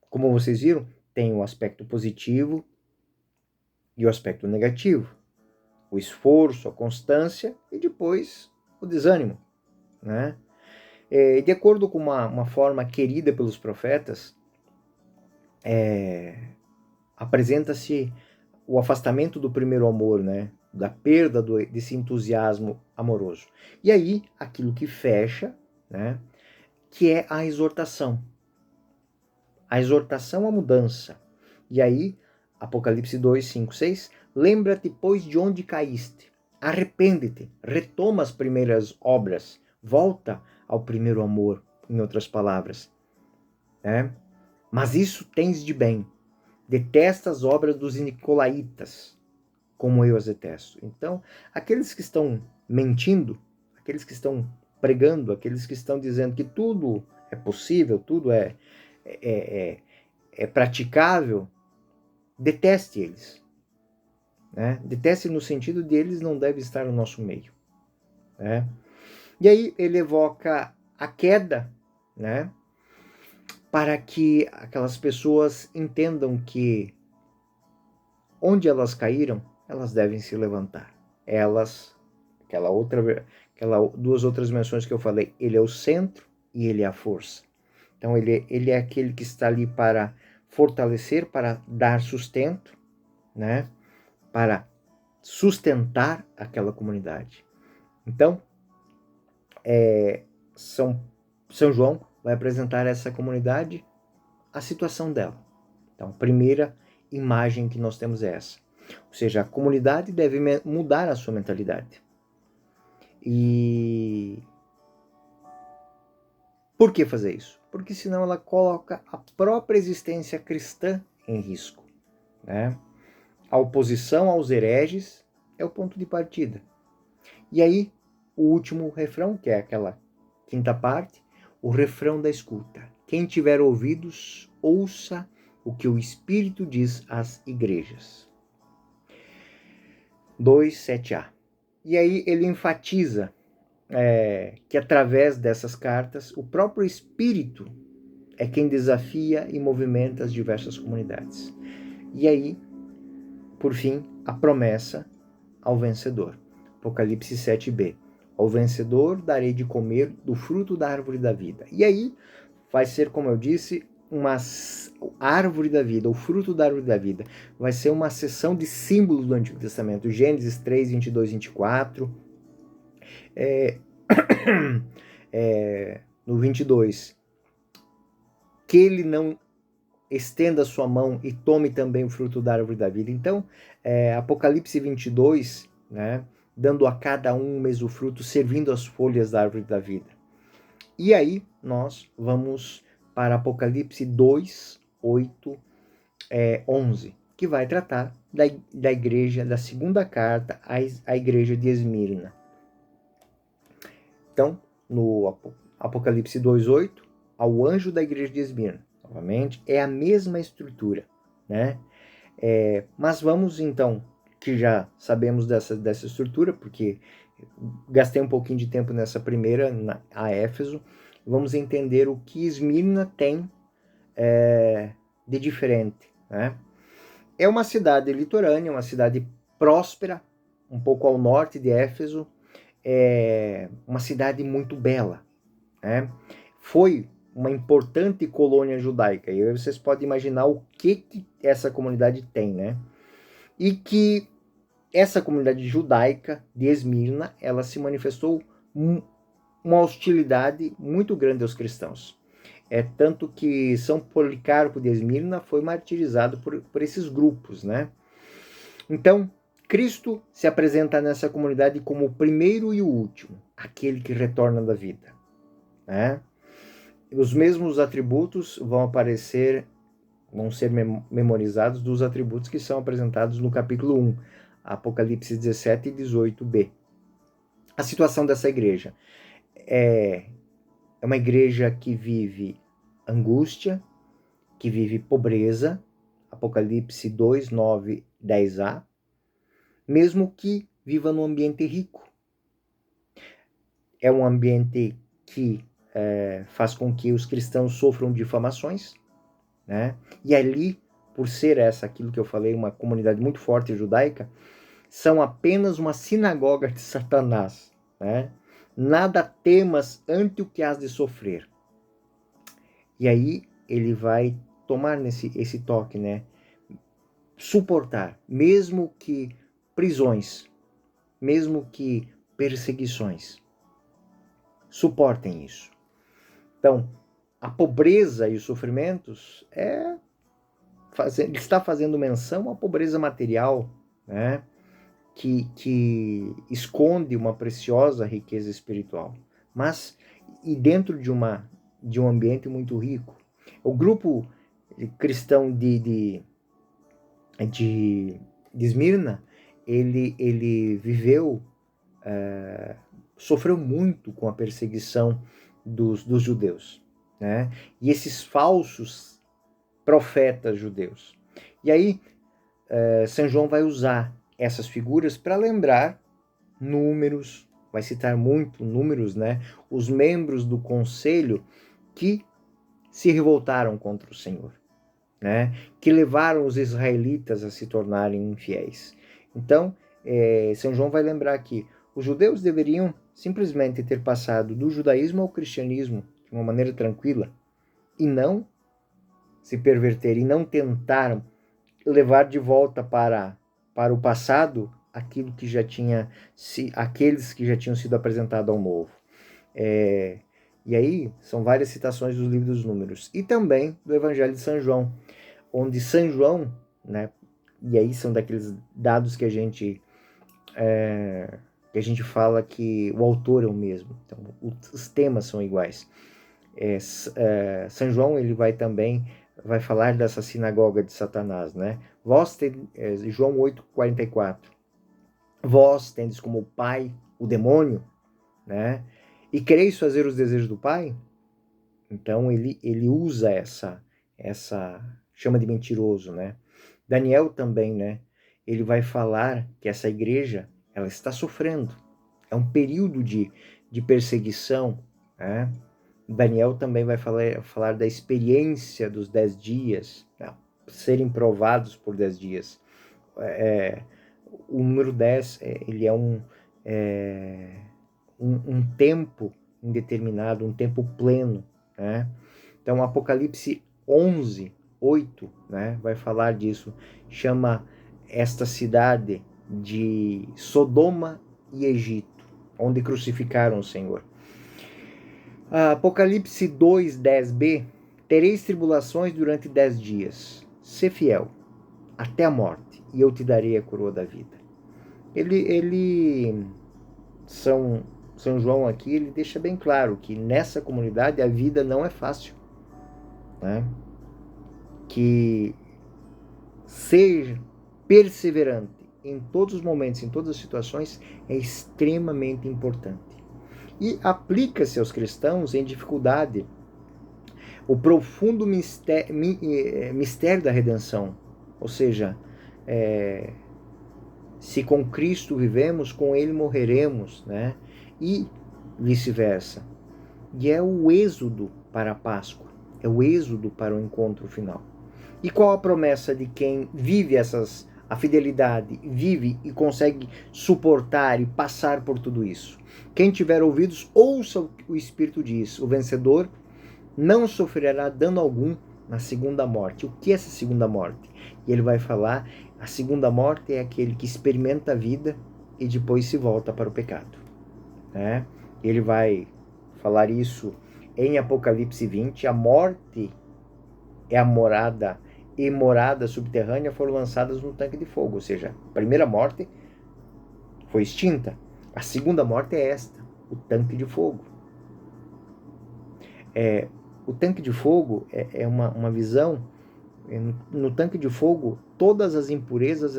como vocês viram, tem o aspecto positivo e o aspecto negativo. O esforço, a constância e depois o desânimo, né? De acordo com uma forma querida pelos profetas, apresenta-se o afastamento do primeiro amor, né? Da perda desse entusiasmo amoroso. E aí, aquilo que fecha, né? Que é a exortação. A exortação à mudança. E aí, Apocalipse 2, 5, 6, lembra-te, pois, de onde caíste. Arrepende-te, retoma as primeiras obras, volta ao primeiro amor, em outras palavras. Né? Mas isso tens de bem. Detesta as obras dos nicolaítas, como eu as detesto. Então, aqueles que estão mentindo, aqueles que estão pregando, aqueles que estão dizendo que tudo é possível, tudo é praticável, deteste eles. Né? Deteste no sentido de eles não devem estar no nosso meio. Né? E aí ele evoca a queda, né? Para que aquelas pessoas entendam que onde elas caíram, elas devem se levantar. Elas, aquelas duas outras menções que eu falei, ele é o centro e ele é a força. Então ele é aquele que está ali para fortalecer, para dar sustento, né? Para sustentar aquela comunidade. Então, São João vai apresentar a essa comunidade a situação dela. Então, a primeira imagem que nós temos é essa. Ou seja, a comunidade deve mudar a sua mentalidade. E por que fazer isso? Porque senão ela coloca a própria existência cristã em risco. Né? A oposição aos hereges é o ponto de partida. E aí, o último refrão, que é aquela quinta parte, o refrão da escuta. Quem tiver ouvidos, ouça o que o Espírito diz às igrejas. 2:7a. E aí ele enfatiza que através dessas cartas, o próprio Espírito é quem desafia e movimenta as diversas comunidades. E aí, por fim, a promessa ao vencedor. Apocalipse 7b. Ao vencedor darei de comer do fruto da árvore da vida. E aí vai ser, como eu disse, uma árvore da vida, o fruto da árvore da vida. Vai ser uma seção de símbolos do Antigo Testamento. Gênesis 3, 22, 24. No 22. Que ele não estenda sua mão e tome também o fruto da árvore da vida. Então, Apocalipse 22, né? Dando a cada um o mesmo fruto, servindo as folhas da árvore da vida. E aí, nós vamos para Apocalipse 2, 8, 11, que vai tratar da igreja, da segunda carta à igreja de Esmirna. Então, no Apocalipse 2, 8, ao anjo da igreja de Esmirna, novamente, é a mesma estrutura, né? Mas vamos então, que já sabemos dessa estrutura, porque gastei um pouquinho de tempo nessa primeira, a Éfeso, vamos entender o que Esmirna tem de diferente, né? É uma cidade litorânea, uma cidade próspera, um pouco ao norte de Éfeso, é uma cidade muito bela, né? Foi uma importante colônia judaica, e aí vocês podem imaginar o que essa comunidade tem, né? E que essa comunidade judaica de Esmirna, ela se manifestou uma hostilidade muito grande aos cristãos. É tanto que São Policarpo de Esmirna foi martirizado por esses grupos, né? Então, Cristo se apresenta nessa comunidade como o primeiro e o último, aquele que retorna da vida, né? Os mesmos atributos vão ser memorizados dos atributos que são apresentados no capítulo 1, Apocalipse 17 e 18b. A situação dessa igreja é uma igreja que vive angústia, que vive pobreza, Apocalipse 2, 9, 10a, mesmo que viva num ambiente rico. É um ambiente que faz com que os cristãos sofram difamações, né? E ali, por ser aquilo que eu falei, uma comunidade muito forte judaica, são apenas uma sinagoga de Satanás, né? Nada temas ante o que has de sofrer. E aí ele vai tomar esse toque, né? Suportar, mesmo que prisões, mesmo que perseguições. Suportem isso. Então, a pobreza e os sofrimentos está fazendo menção à pobreza material, né? Que esconde uma preciosa riqueza espiritual, mas e dentro de um ambiente muito rico. O grupo cristão de Esmirna, ele viveu, sofreu muito com a perseguição dos judeus, né? E esses falsos profetas judeus. E aí, São João vai usar essas figuras para lembrar números, vai citar muito números, né? Os membros do conselho que se revoltaram contra o Senhor, né? Que levaram os israelitas a se tornarem infiéis. Então, São João vai lembrar que os judeus deveriam simplesmente ter passado do judaísmo ao cristianismo de uma maneira tranquila e não se perverter e não tentar levar de volta para o passado aquilo que já tinha aqueles que já tinham sido apresentados ao novo. E aí são várias citações dos livros dos Números e também do Evangelho de São João, onde São João, né? E aí são daqueles dados que a gente fala que o autor é o mesmo, então os temas são iguais. São João ele vai falar dessa sinagoga de Satanás, né? João 8:44. Vós tendes como pai o demônio, né? E quereis fazer os desejos do pai? Então ele usa essa chama de mentiroso, né? Daniel também, né? Ele vai falar que essa igreja ela está sofrendo. É um período de perseguição, né? Daniel também vai falar da experiência dos 10 dias, né? Serem provados por 10 dias. O número 10, ele é um tempo indeterminado, um tempo pleno, né? Então, Apocalipse 11, 8, né, vai falar disso, chama esta cidade de Sodoma e Egito, onde crucificaram o Senhor. Apocalipse 2, 10b, tereis tribulações durante 10 dias, sê fiel até a morte, e eu te darei a coroa da vida. São João aqui, ele deixa bem claro que nessa comunidade a vida não é fácil, né? Que ser perseverante em todos os momentos, em todas as situações, é extremamente importante. E aplica-se aos cristãos em dificuldade o profundo mistério da redenção. Ou seja, se com Cristo vivemos, com Ele morreremos, né? E vice-versa. E é o êxodo para a Páscoa, é o êxodo para o encontro final. E qual a promessa de quem vive a fidelidade, vive e consegue suportar e passar por tudo isso? Quem tiver ouvidos, ouça o Espírito diz: o vencedor não sofrerá dano algum na segunda morte. O que é essa segunda morte? E ele vai falar: a segunda morte é aquele que experimenta a vida e depois se volta para o pecado. Né? Ele vai falar isso em Apocalipse 20. A morte é a morada e morada subterrânea foram lançadas no tanque de fogo. Ou seja, a primeira morte foi extinta. A segunda morte é esta, o tanque de fogo. O tanque de fogo é uma visão. No tanque de fogo, todas as impurezas,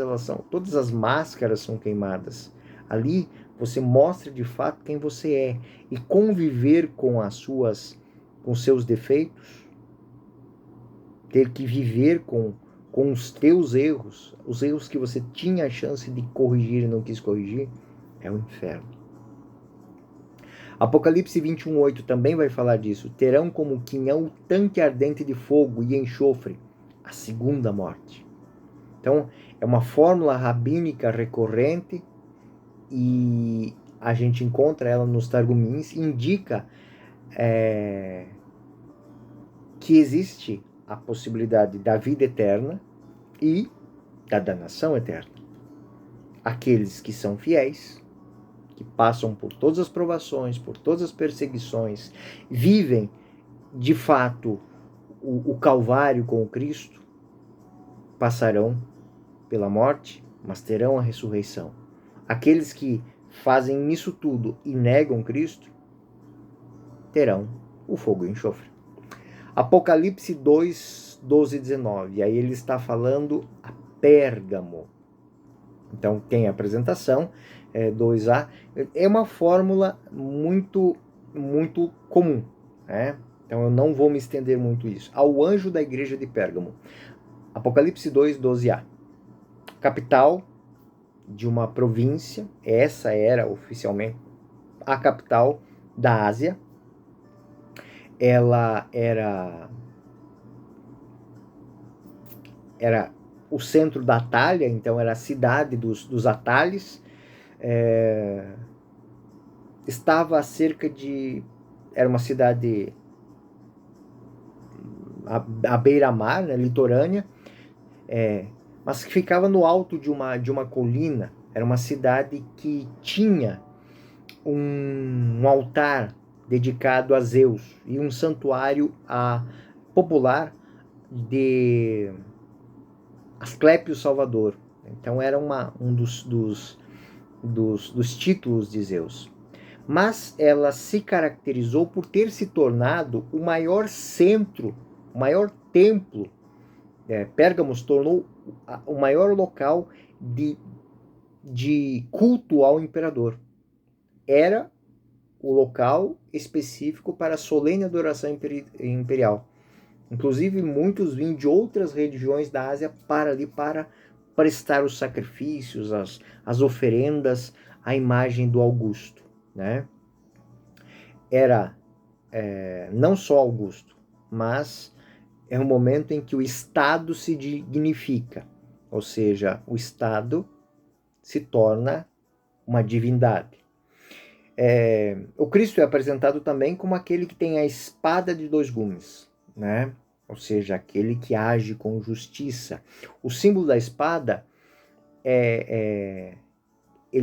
todas as máscaras são queimadas. Ali você mostra de fato quem você é. E conviver com seus defeitos, ter que viver com os teus erros, os erros que você tinha a chance de corrigir e não quis corrigir, é o inferno. Apocalipse 21:8 também vai falar disso. Terão como quinhão tanque ardente de fogo e enxofre, a segunda morte. Então, é uma fórmula rabínica recorrente e a gente encontra ela nos Targumins, indica que existe a possibilidade da vida eterna e da danação eterna. Aqueles que são fiéis, que passam por todas as provações, por todas as perseguições, vivem de fato o Calvário com o Cristo, passarão pela morte, mas terão a ressurreição. Aqueles que fazem isso tudo e negam Cristo, terão o fogo e o enxofre. Apocalipse 2, 12 e 19. Aí ele está falando a Pérgamo. Então tem a apresentação, 2a. É uma fórmula muito, muito comum, né? Então eu não vou me estender muito isso. Ao anjo da igreja de Pérgamo. Apocalipse 2, 12a. Capital de uma província, essa era oficialmente a capital da Ásia. Ela era o centro da Atália, então era a cidade dos Atales. Estava a cerca de... Era uma cidade à beira-mar, né, litorânea, mas que ficava no alto de uma colina. Era uma cidade que tinha um altar dedicado a Zeus e um santuário popular de Asclépio Salvador. Então era um dos títulos de Zeus. Mas ela se caracterizou por ter se tornado o maior centro, o maior templo. Pérgamo se tornou o maior local de culto ao imperador. Era o local específico para a solene adoração imperial. Inclusive, muitos vinham de outras regiões da Ásia para ali para prestar os sacrifícios, as oferendas à imagem do Augusto. Né? Era não só Augusto, mas é um momento em que o Estado se dignifica, ou seja, o Estado se torna uma divindade. O Cristo é apresentado também como aquele que tem a espada de dois gumes, né? Ou seja, aquele que age com justiça. O símbolo da espada ele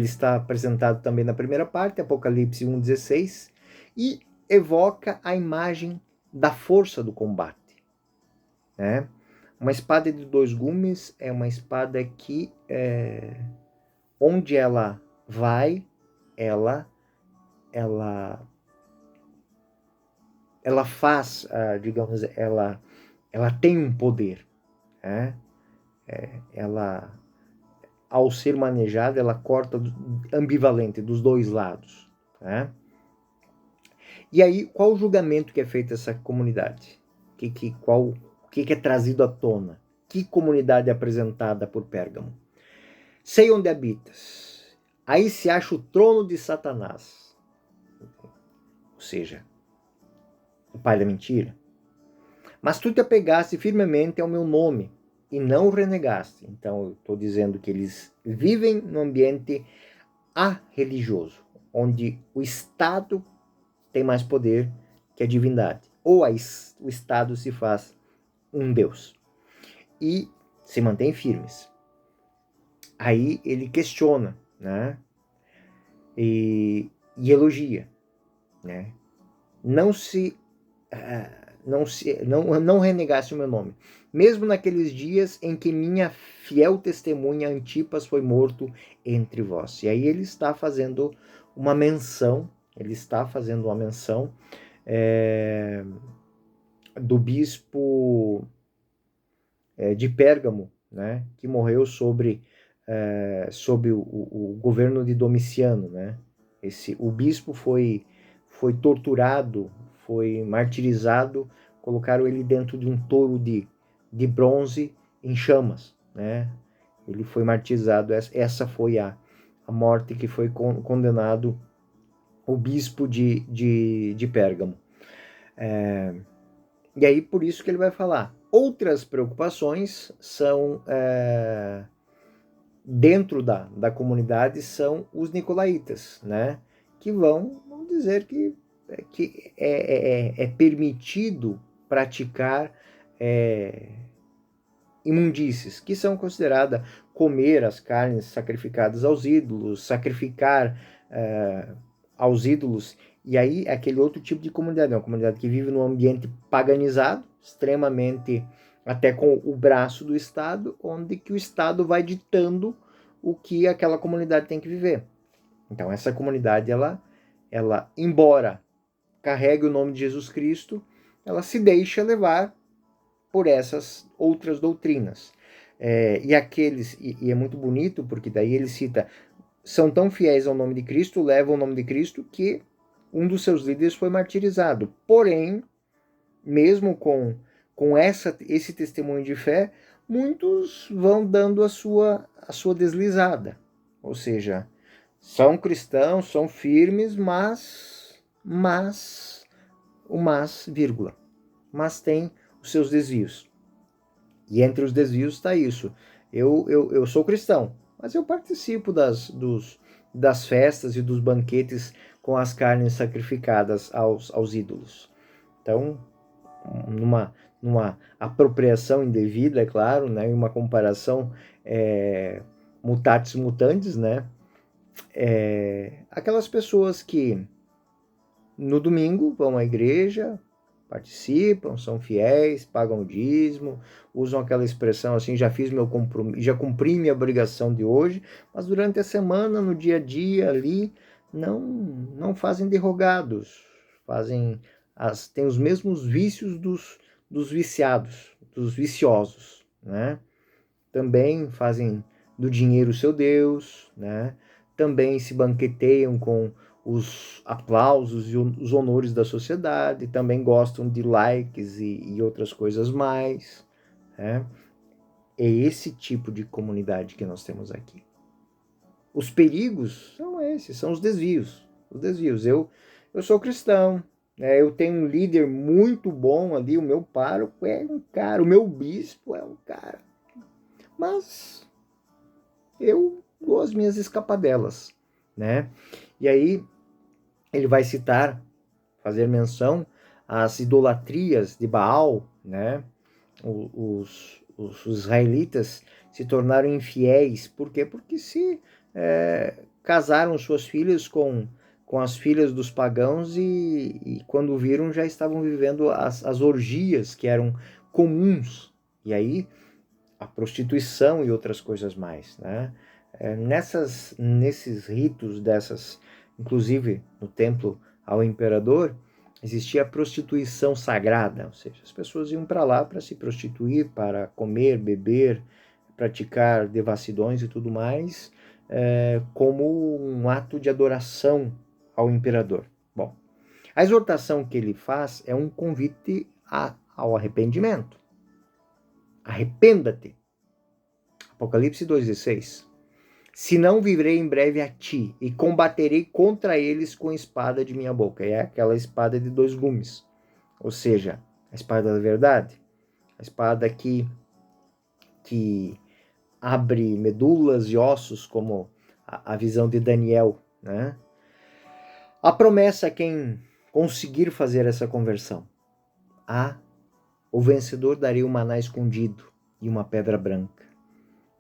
está apresentado também na primeira parte, Apocalipse 1,16, e evoca a imagem da força do combate. Né? Uma espada de dois gumes é uma espada que, onde ela vai, ela faz, digamos, ela tem um poder. Né? Ela, ao ser manejada, ela corta ambivalente dos dois lados. Né? E aí, qual o julgamento que é feito a essa comunidade? O que é trazido à tona? Que comunidade é apresentada por Pérgamo? Sei onde habitas. Aí se acha o trono de Satanás. Ou seja, o pai da mentira. Mas tu te apegaste firmemente ao meu nome e não o renegaste. Então eu estou dizendo que eles vivem num ambiente religioso, onde o Estado tem mais poder que a divindade. Ou o Estado se faz um Deus. E se mantém firmes. Aí ele questiona, né? E elogia, né? Não renegasse o meu nome, mesmo naqueles dias em que minha fiel testemunha Antipas foi morto entre vós. E aí ele está fazendo uma menção, do bispo de Pérgamo, né, que morreu sob o governo de Domiciano, né? O bispo foi torturado, foi martirizado, colocaram ele dentro de um touro de bronze em chamas, né? Ele foi martirizado, essa foi a morte que foi condenado o bispo de Pérgamo. E aí por isso que ele vai falar. Outras preocupações são, dentro da comunidade, são os nicolaítas, né? Que vamos dizer que é permitido praticar imundícies, que são consideradas comer as carnes sacrificadas aos ídolos, sacrificar aos ídolos. E aí aquele outro tipo de comunidade, uma comunidade que vive num ambiente paganizado, extremamente até com o braço do Estado, onde que o Estado vai ditando o que aquela comunidade tem que viver. Então essa comunidade, ela embora carregue o nome de Jesus Cristo, ela se deixa levar por essas outras doutrinas. E é muito bonito, porque daí ele cita, são tão fiéis ao nome de Cristo, levam o nome de Cristo, que um dos seus líderes foi martirizado. Porém, mesmo com esse testemunho de fé, muitos vão dando a sua deslizada. Ou seja, são cristãos, são firmes, mas, vírgula, mas tem os seus desvios. E entre os desvios está isso. Eu sou cristão, mas eu participo das festas e dos banquetes com as carnes sacrificadas aos ídolos. Então, numa apropriação indevida, é claro, né, em uma comparação mutatis mutandis, né, aquelas pessoas que no domingo vão à igreja, participam, são fiéis, pagam o dízimo, usam aquela expressão assim, já fiz meu compromisso, já cumpri minha obrigação de hoje, mas durante a semana, no dia a dia ali, não fazem derrogados, têm os mesmos vícios dos viciados, dos viciosos, né? Também fazem do dinheiro seu Deus, né? Também se banqueteiam com os aplausos e os honores da sociedade, também gostam de likes e outras coisas mais, né? É esse tipo de comunidade que nós temos aqui. Os perigos são esses, são os desvios. Eu sou cristão, né? Eu tenho um líder muito bom ali, o meu pároco é um cara, o meu bispo é um cara. Mas eu dou as minhas escapadelas, né? E aí ele vai fazer menção às idolatrias de Baal, né? Os israelitas se tornaram infiéis. Por quê? Porque se casaram suas filhas com as filhas dos pagãos e quando viram já estavam vivendo as orgias que eram comuns. E aí a prostituição e outras coisas mais, né? Nesses ritos inclusive no templo ao imperador, existia a prostituição sagrada, ou seja, as pessoas iam para lá para se prostituir, para comer, beber, praticar devassidões e tudo mais, como um ato de adoração ao imperador. Bom, a exortação que ele faz é um convite ao arrependimento. Arrependa-te. Apocalipse 2,16. Se não viverei em breve a ti, e combaterei contra eles com a espada de minha boca. É aquela espada de 2 gumes. Ou seja, A espada da verdade, a espada que abre medulas e ossos, como a visão de Daniel, né? A promessa a quem conseguir fazer essa conversão. O vencedor daria um maná escondido e uma pedra branca.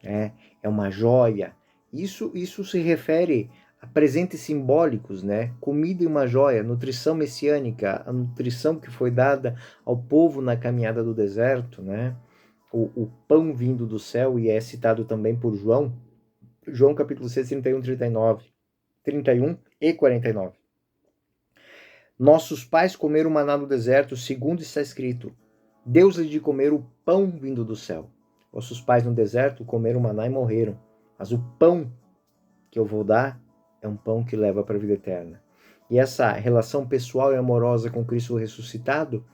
É uma joia. Isso se refere a presentes simbólicos, né? Comida e uma joia, nutrição messiânica, a nutrição que foi dada ao povo na caminhada do deserto, né? O pão vindo do céu, e é citado também por João, capítulo 6, 31, 39, 31 e 49. Nossos pais comeram maná no deserto, segundo está escrito. Deus lhes de comer o pão vindo do céu. Vossos pais no deserto comeram maná e morreram. Mas o pão que eu vou dar é um pão que leva para a vida eterna. E essa relação pessoal e amorosa com Cristo ressuscitado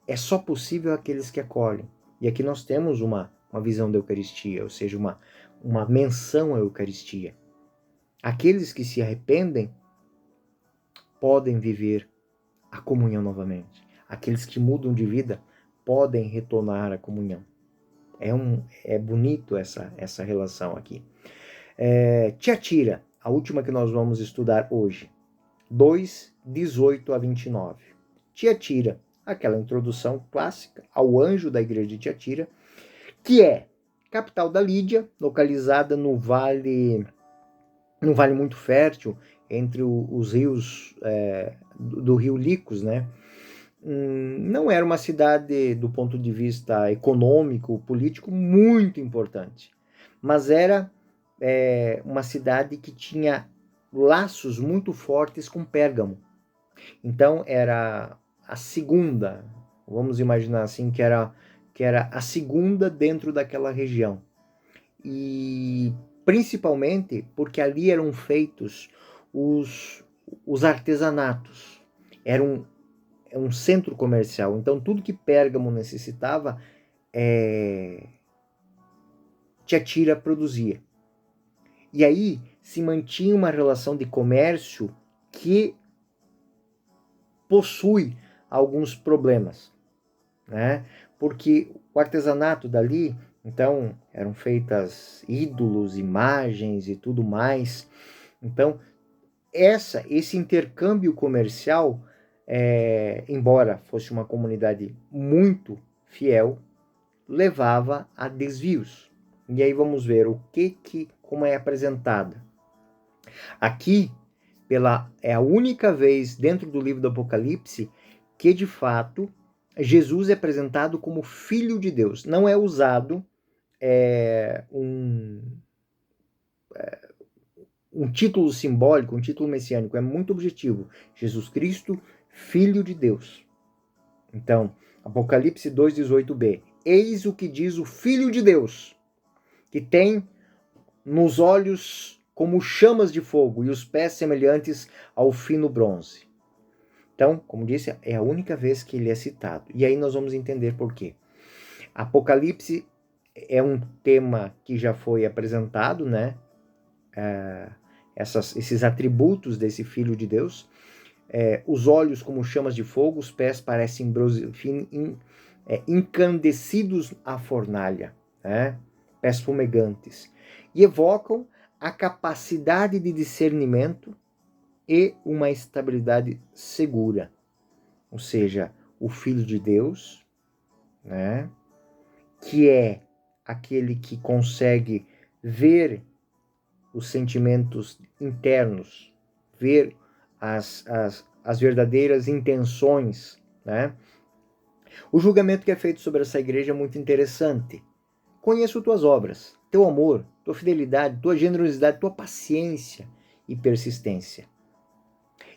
é só possível àqueles que acolhem. E aqui nós temos uma visão da Eucaristia, ou seja, uma menção à Eucaristia. Aqueles que se arrependem podem viver a comunhão novamente. Aqueles que mudam de vida podem retornar à comunhão. É bonito essa relação aqui. Tiatira, a última que nós vamos estudar hoje. 2, 18 a 29. Tiatira, aquela introdução clássica ao anjo da igreja de Tiatira, que é capital da Lídia, localizada no vale muito fértil entre os rios do rio Licos, né? Não era uma cidade, do ponto de vista econômico, político, muito importante, mas era uma cidade que tinha laços muito fortes com Pérgamo. Então era a segunda, vamos imaginar assim, que era a segunda dentro daquela região. E principalmente porque ali eram feitos os artesanatos. Era um centro comercial. Então tudo que Pérgamo necessitava, Tiatira produzia. E aí se mantinha uma relação de comércio que possui alguns problemas, né? Porque o artesanato dali, então, eram feitas ídolos, imagens e tudo mais. Então, esse intercâmbio comercial, embora fosse uma comunidade muito fiel, levava a desvios. E aí vamos ver como é apresentada. Aqui, é a única vez dentro do livro do Apocalipse que, de fato, Jesus é apresentado como Filho de Deus. Não é usado um título simbólico, um título messiânico. É muito objetivo. Jesus Cristo, Filho de Deus. Então, Apocalipse 2,18b. Eis o que diz o Filho de Deus, que tem nos olhos como chamas de fogo e os pés semelhantes ao fino bronze. Então, como disse, é a única vez que ele é citado. E aí nós vamos entender por quê. Apocalipse é um tema que já foi apresentado, né? Esses atributos desse Filho de Deus. Os olhos como chamas de fogo, os pés parecem incandescidos à fornalha, né? Pés fumegantes. E evocam a capacidade de discernimento e uma estabilidade segura. Ou seja, o Filho de Deus, né, que é aquele que consegue ver os sentimentos internos, ver as verdadeiras intenções, né? O julgamento que é feito sobre essa igreja é muito interessante. Conheço tuas obras, teu amor, tua fidelidade, tua generosidade, tua paciência e persistência.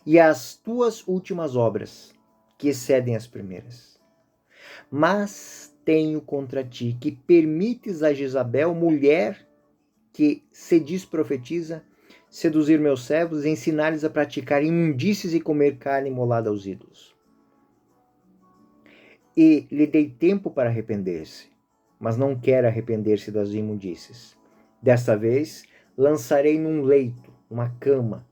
E as tuas últimas obras, que excedem as primeiras. Mas tenho contra ti que permites a Jezabel, mulher que se diz profetiza, seduzir meus servos e ensinar-lhes a praticar imundícies e comer carne imolada aos ídolos. E lhe dei tempo para arrepender-se, mas não quer arrepender-se das imundícies. Desta vez, lançarei num leito, uma cama,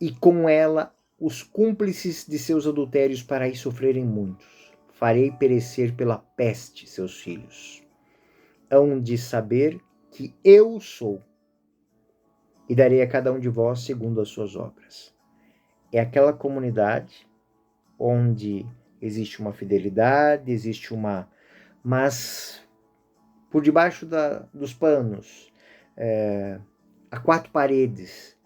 e com ela os cúmplices de seus adultérios para aí sofrerem muitos. farei perecer pela peste seus filhos. Hão de saber que eu sou, e darei a cada um de vós segundo as suas obras. É aquela comunidade onde existe uma fidelidade, existe mas por debaixo dos panos, a quatro paredes,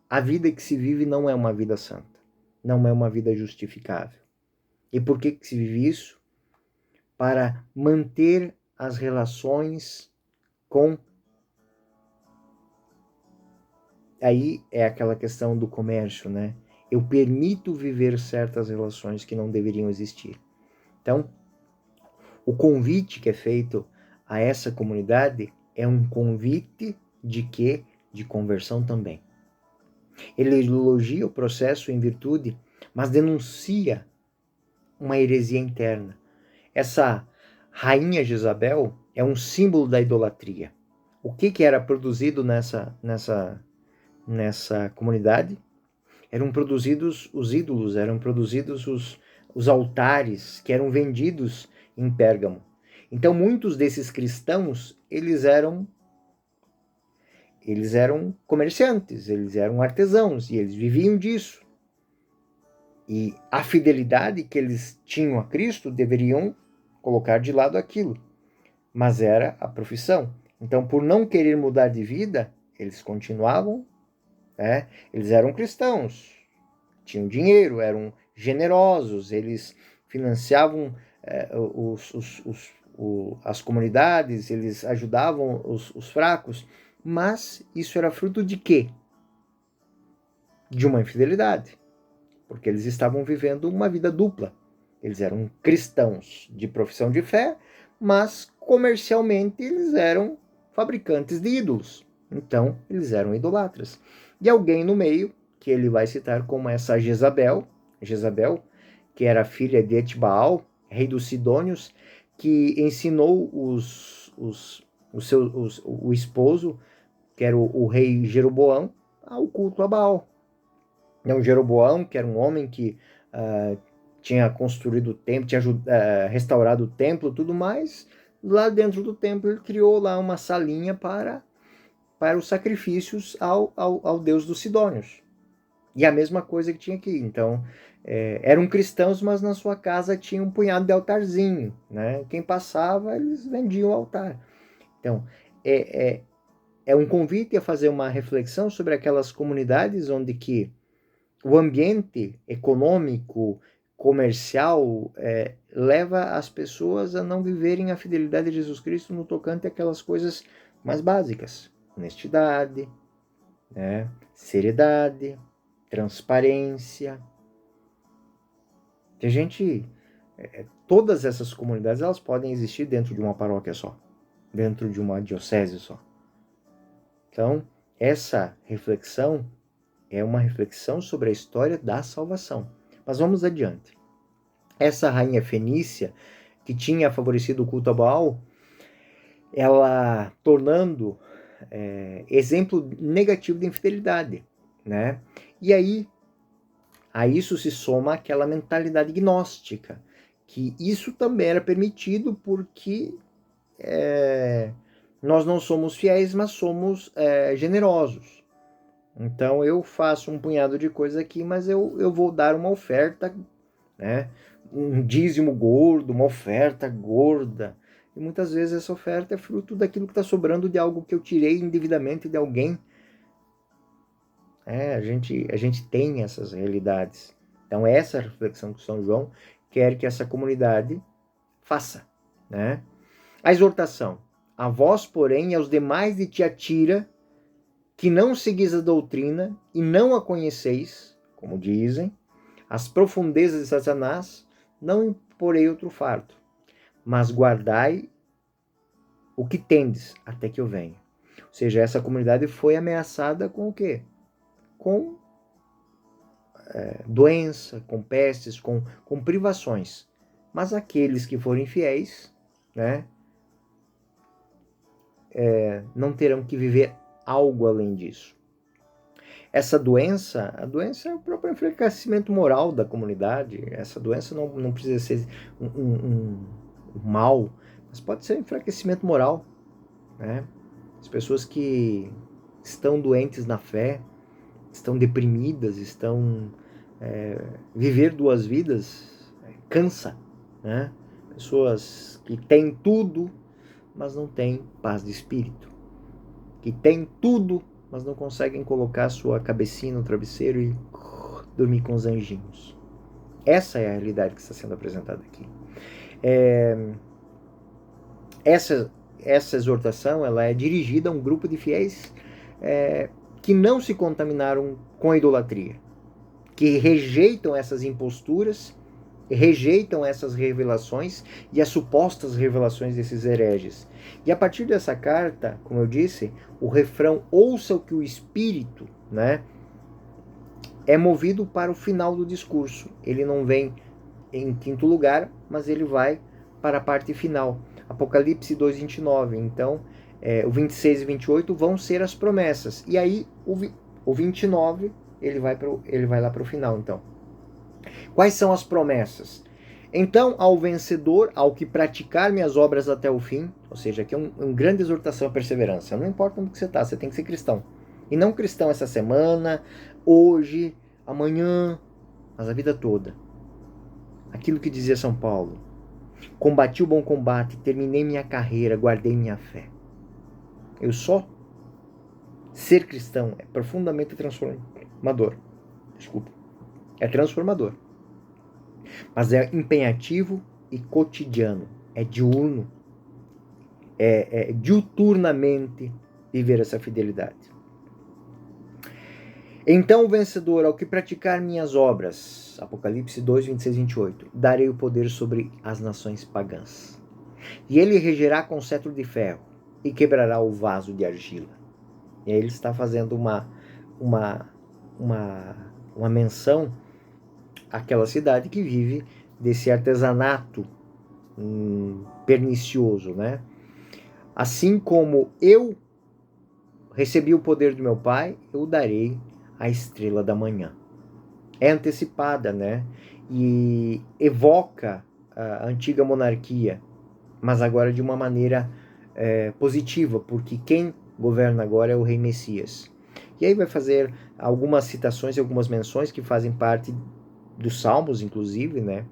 a vida que se vive não é uma vida santa, não é uma vida justificável. E por que se vive isso? Para manter as relações com... Aí é aquela questão do comércio, né? Eu permito viver certas relações que não deveriam existir. Então, o convite que é feito a essa comunidade é um convite de quê? De conversão também. Ele elogia o processo em virtude, mas denuncia uma heresia interna. Essa rainha Jezabel é um símbolo da idolatria. O que era produzido nessa comunidade? Eram produzidos os ídolos, eram produzidos os altares que eram vendidos em Pérgamo. Então, muitos desses cristãos, eles eram comerciantes, eles eram artesãos e eles viviam disso. E a fidelidade que eles tinham a Cristo deveriam colocar de lado aquilo. Mas era a profissão. Então, por não querer mudar de vida, eles continuavam, eles eram cristãos, tinham dinheiro, eram generosos, eles financiavam as comunidades, eles ajudavam os fracos, mas isso era fruto de quê? De uma infidelidade, porque eles estavam vivendo uma vida dupla. Eles eram cristãos de profissão de fé, mas comercialmente eles eram fabricantes de ídolos. Então, eles eram idolatras. E alguém no meio, que ele vai citar como essa Jezabel, que era filha de Etbaal, rei dos Sidônios, que ensinou o esposo, que era o rei Jeroboão, ao culto a Baal. Então, Jeroboão, que era um homem que tinha construído o templo, tinha restaurado o templo e tudo mais, lá dentro do templo ele criou lá uma salinha para os sacrifícios ao deus dos Sidônios. E a mesma coisa que tinha aqui. Então, eram cristãos, mas na sua casa tinha um punhado de altarzinho, né? Quem passava, eles vendiam o altar. Então, é um convite a fazer uma reflexão sobre aquelas comunidades onde que o ambiente econômico, comercial, leva as pessoas a não viverem a fidelidade de Jesus Cristo no tocante àquelas coisas mais básicas. Honestidade, seriedade, transparência. Tem gente... todas essas comunidades, elas podem existir dentro de uma paróquia só, dentro de uma diocese só. Então, essa reflexão é uma reflexão sobre a história da salvação. Mas vamos adiante. Essa rainha fenícia, que tinha favorecido o culto a Baal, ela tornando exemplo negativo de infidelidade, né? E aí, a isso se soma aquela mentalidade gnóstica, que isso também era permitido porque nós não somos fiéis, mas somos generosos. Então eu faço um punhado de coisa aqui, mas eu vou dar uma oferta, né? Um dízimo gordo, uma oferta gorda. E muitas vezes essa oferta é fruto daquilo que está sobrando de algo que eu tirei indevidamente de alguém. A gente tem essas realidades. Então essa reflexão que São João quer que essa comunidade faça, né? A exortação. A vós, porém, e aos demais de Tiatira, que não seguis a doutrina e não a conheceis, como dizem, as profundezas de Satanás, não imporei outro fardo, mas guardai o que tendes até que eu venha. Ou seja, essa comunidade foi ameaçada com o quê? Com doença, com pestes, com privações. Mas aqueles que forem fiéis, né, não terão que viver algo além disso. Essa doença, a doença é o próprio enfraquecimento moral da comunidade. Essa doença não precisa ser um mal, mas pode ser um enfraquecimento moral, né? As pessoas que estão doentes na fé, estão deprimidas, estão viver duas vidas, cansa, né? Pessoas que têm tudo, mas não têm paz de espírito, que têm tudo, mas não conseguem colocar sua cabecinha no travesseiro e dormir com os anjinhos. Essa é a realidade que está sendo apresentada aqui. Essa exortação ela é dirigida a um grupo de fiéis que não se contaminaram com a idolatria, que rejeitam essas imposturas, rejeitam essas revelações e as supostas revelações desses hereges. E a partir dessa carta, como eu disse, o refrão ouça o que o Espírito, né, é movido para o final do discurso. Ele não vem em quinto lugar, mas ele vai para a parte final. Apocalipse 2:29. Então, o 26 e 28 vão ser as promessas. E aí, o 29, ele vai lá para o final, então. Quais são as promessas? Então, ao vencedor, ao que praticar minhas obras até o fim, ou seja, aqui é uma grande exortação à perseverança. Não importa onde você está, você tem que ser cristão. E não cristão essa semana, hoje, amanhã, mas a vida toda. Aquilo que dizia São Paulo: combati o bom combate, terminei minha carreira, guardei minha fé. Eu só ser cristão é profundamente transformador. Desculpa. É transformador. Mas é empenhativo e cotidiano. É diurno. É diuturnamente viver essa fidelidade. Então o vencedor, ao que praticar minhas obras, Apocalipse 2, 26 e 28, darei o poder sobre as nações pagãs. E ele regerá com cetro de ferro e quebrará o vaso de argila. E aí ele está fazendo uma menção àquela cidade que vive desse artesanato pernicioso, né? Assim como eu recebi o poder do meu pai, eu darei a estrela da manhã. É antecipada, né? E evoca a antiga monarquia, mas agora de uma maneira positiva, porque quem governa agora é o rei Messias. E aí vai fazer algumas citações e algumas menções que fazem parte dos Salmos, inclusive, né?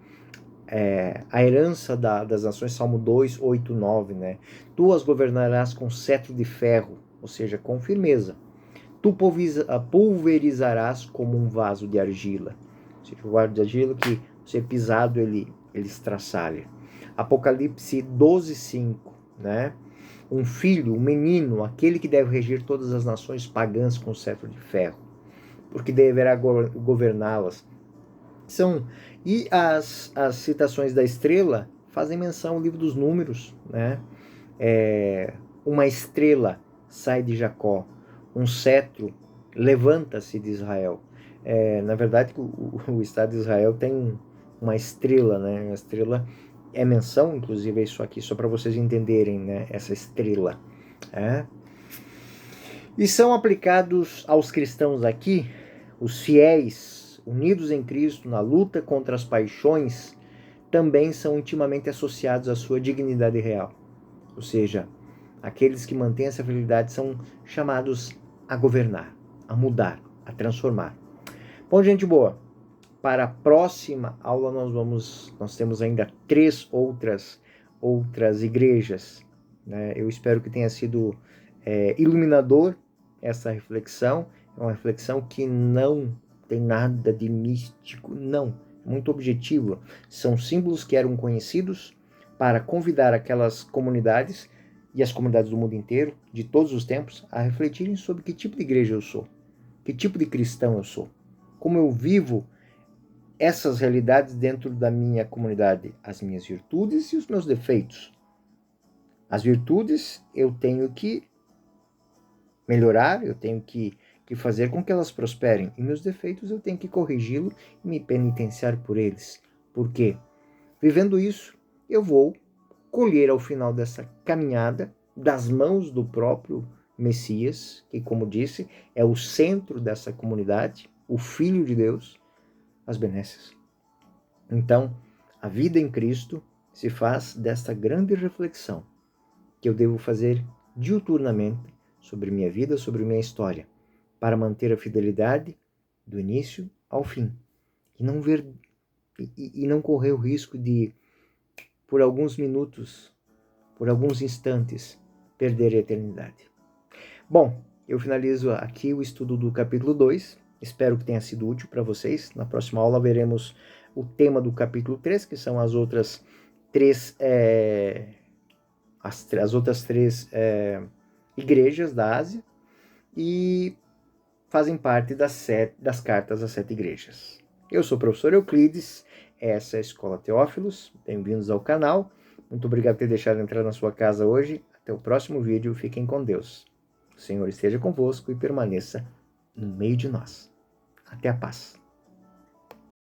A herança das nações, Salmo 2, 8, 9, né? Tu as governarás com cetro de ferro, ou seja, com firmeza. Tu pulverizarás como um vaso de argila. Ou seja, o vaso de argila que, ser pisado, ele estraçalha. Apocalipse 12, 5, né? Um filho, um menino, aquele que deve regir todas as nações pagãs com cetro de ferro, porque deverá governá-las. E as citações da estrela fazem menção ao livro dos Números, né? Uma estrela sai de Jacó, um cetro levanta-se de Israel. Na verdade, o Estado de Israel tem uma estrela, né? Uma estrela é menção, inclusive, é isso aqui, só para vocês entenderem, né? Essa estrela. E são aplicados aos cristãos aqui, os fiéis, unidos em Cristo na luta contra as paixões, também são intimamente associados à sua dignidade real. Ou seja, aqueles que mantêm essa fidelidade são chamados a governar, a mudar, a transformar. Bom, gente boa, para a próxima aula nós temos ainda 3 outras igrejas, né? Eu espero que tenha sido iluminador essa reflexão. É uma reflexão que não tem nada de místico, não. Muito objetivo. São símbolos que eram conhecidos para convidar aquelas comunidades e as comunidades do mundo inteiro, de todos os tempos, a refletirem sobre que tipo de igreja eu sou, que tipo de cristão eu sou, como eu vivo essas realidades dentro da minha comunidade, as minhas virtudes e os meus defeitos. As virtudes eu tenho que melhorar, eu tenho que fazer com que elas prosperem, e meus defeitos eu tenho que corrigi-lo e me penitenciar por eles. Por quê? Vivendo isso, eu vou colher ao final dessa caminhada, das mãos do próprio Messias, que, como disse, é o centro dessa comunidade, o Filho de Deus, as benesses. Então, a vida em Cristo se faz desta grande reflexão que eu devo fazer diuturnamente sobre minha vida, sobre minha história, para manter a fidelidade do início ao fim e não correr o risco de, por alguns minutos, por alguns instantes, perder a eternidade. Bom, eu finalizo aqui o estudo do capítulo 2. Espero que tenha sido útil para vocês. Na próxima aula veremos o tema do capítulo 3, que são as outras três igrejas da Ásia e fazem parte das cartas às 7 igrejas. Eu sou o professor Euclides, essa é a Escola Teófilos, bem-vindos ao canal. Muito obrigado por ter deixado entrar na sua casa hoje. Até o próximo vídeo, fiquem com Deus. O Senhor esteja convosco e permaneça no meio de nós. Até a paz.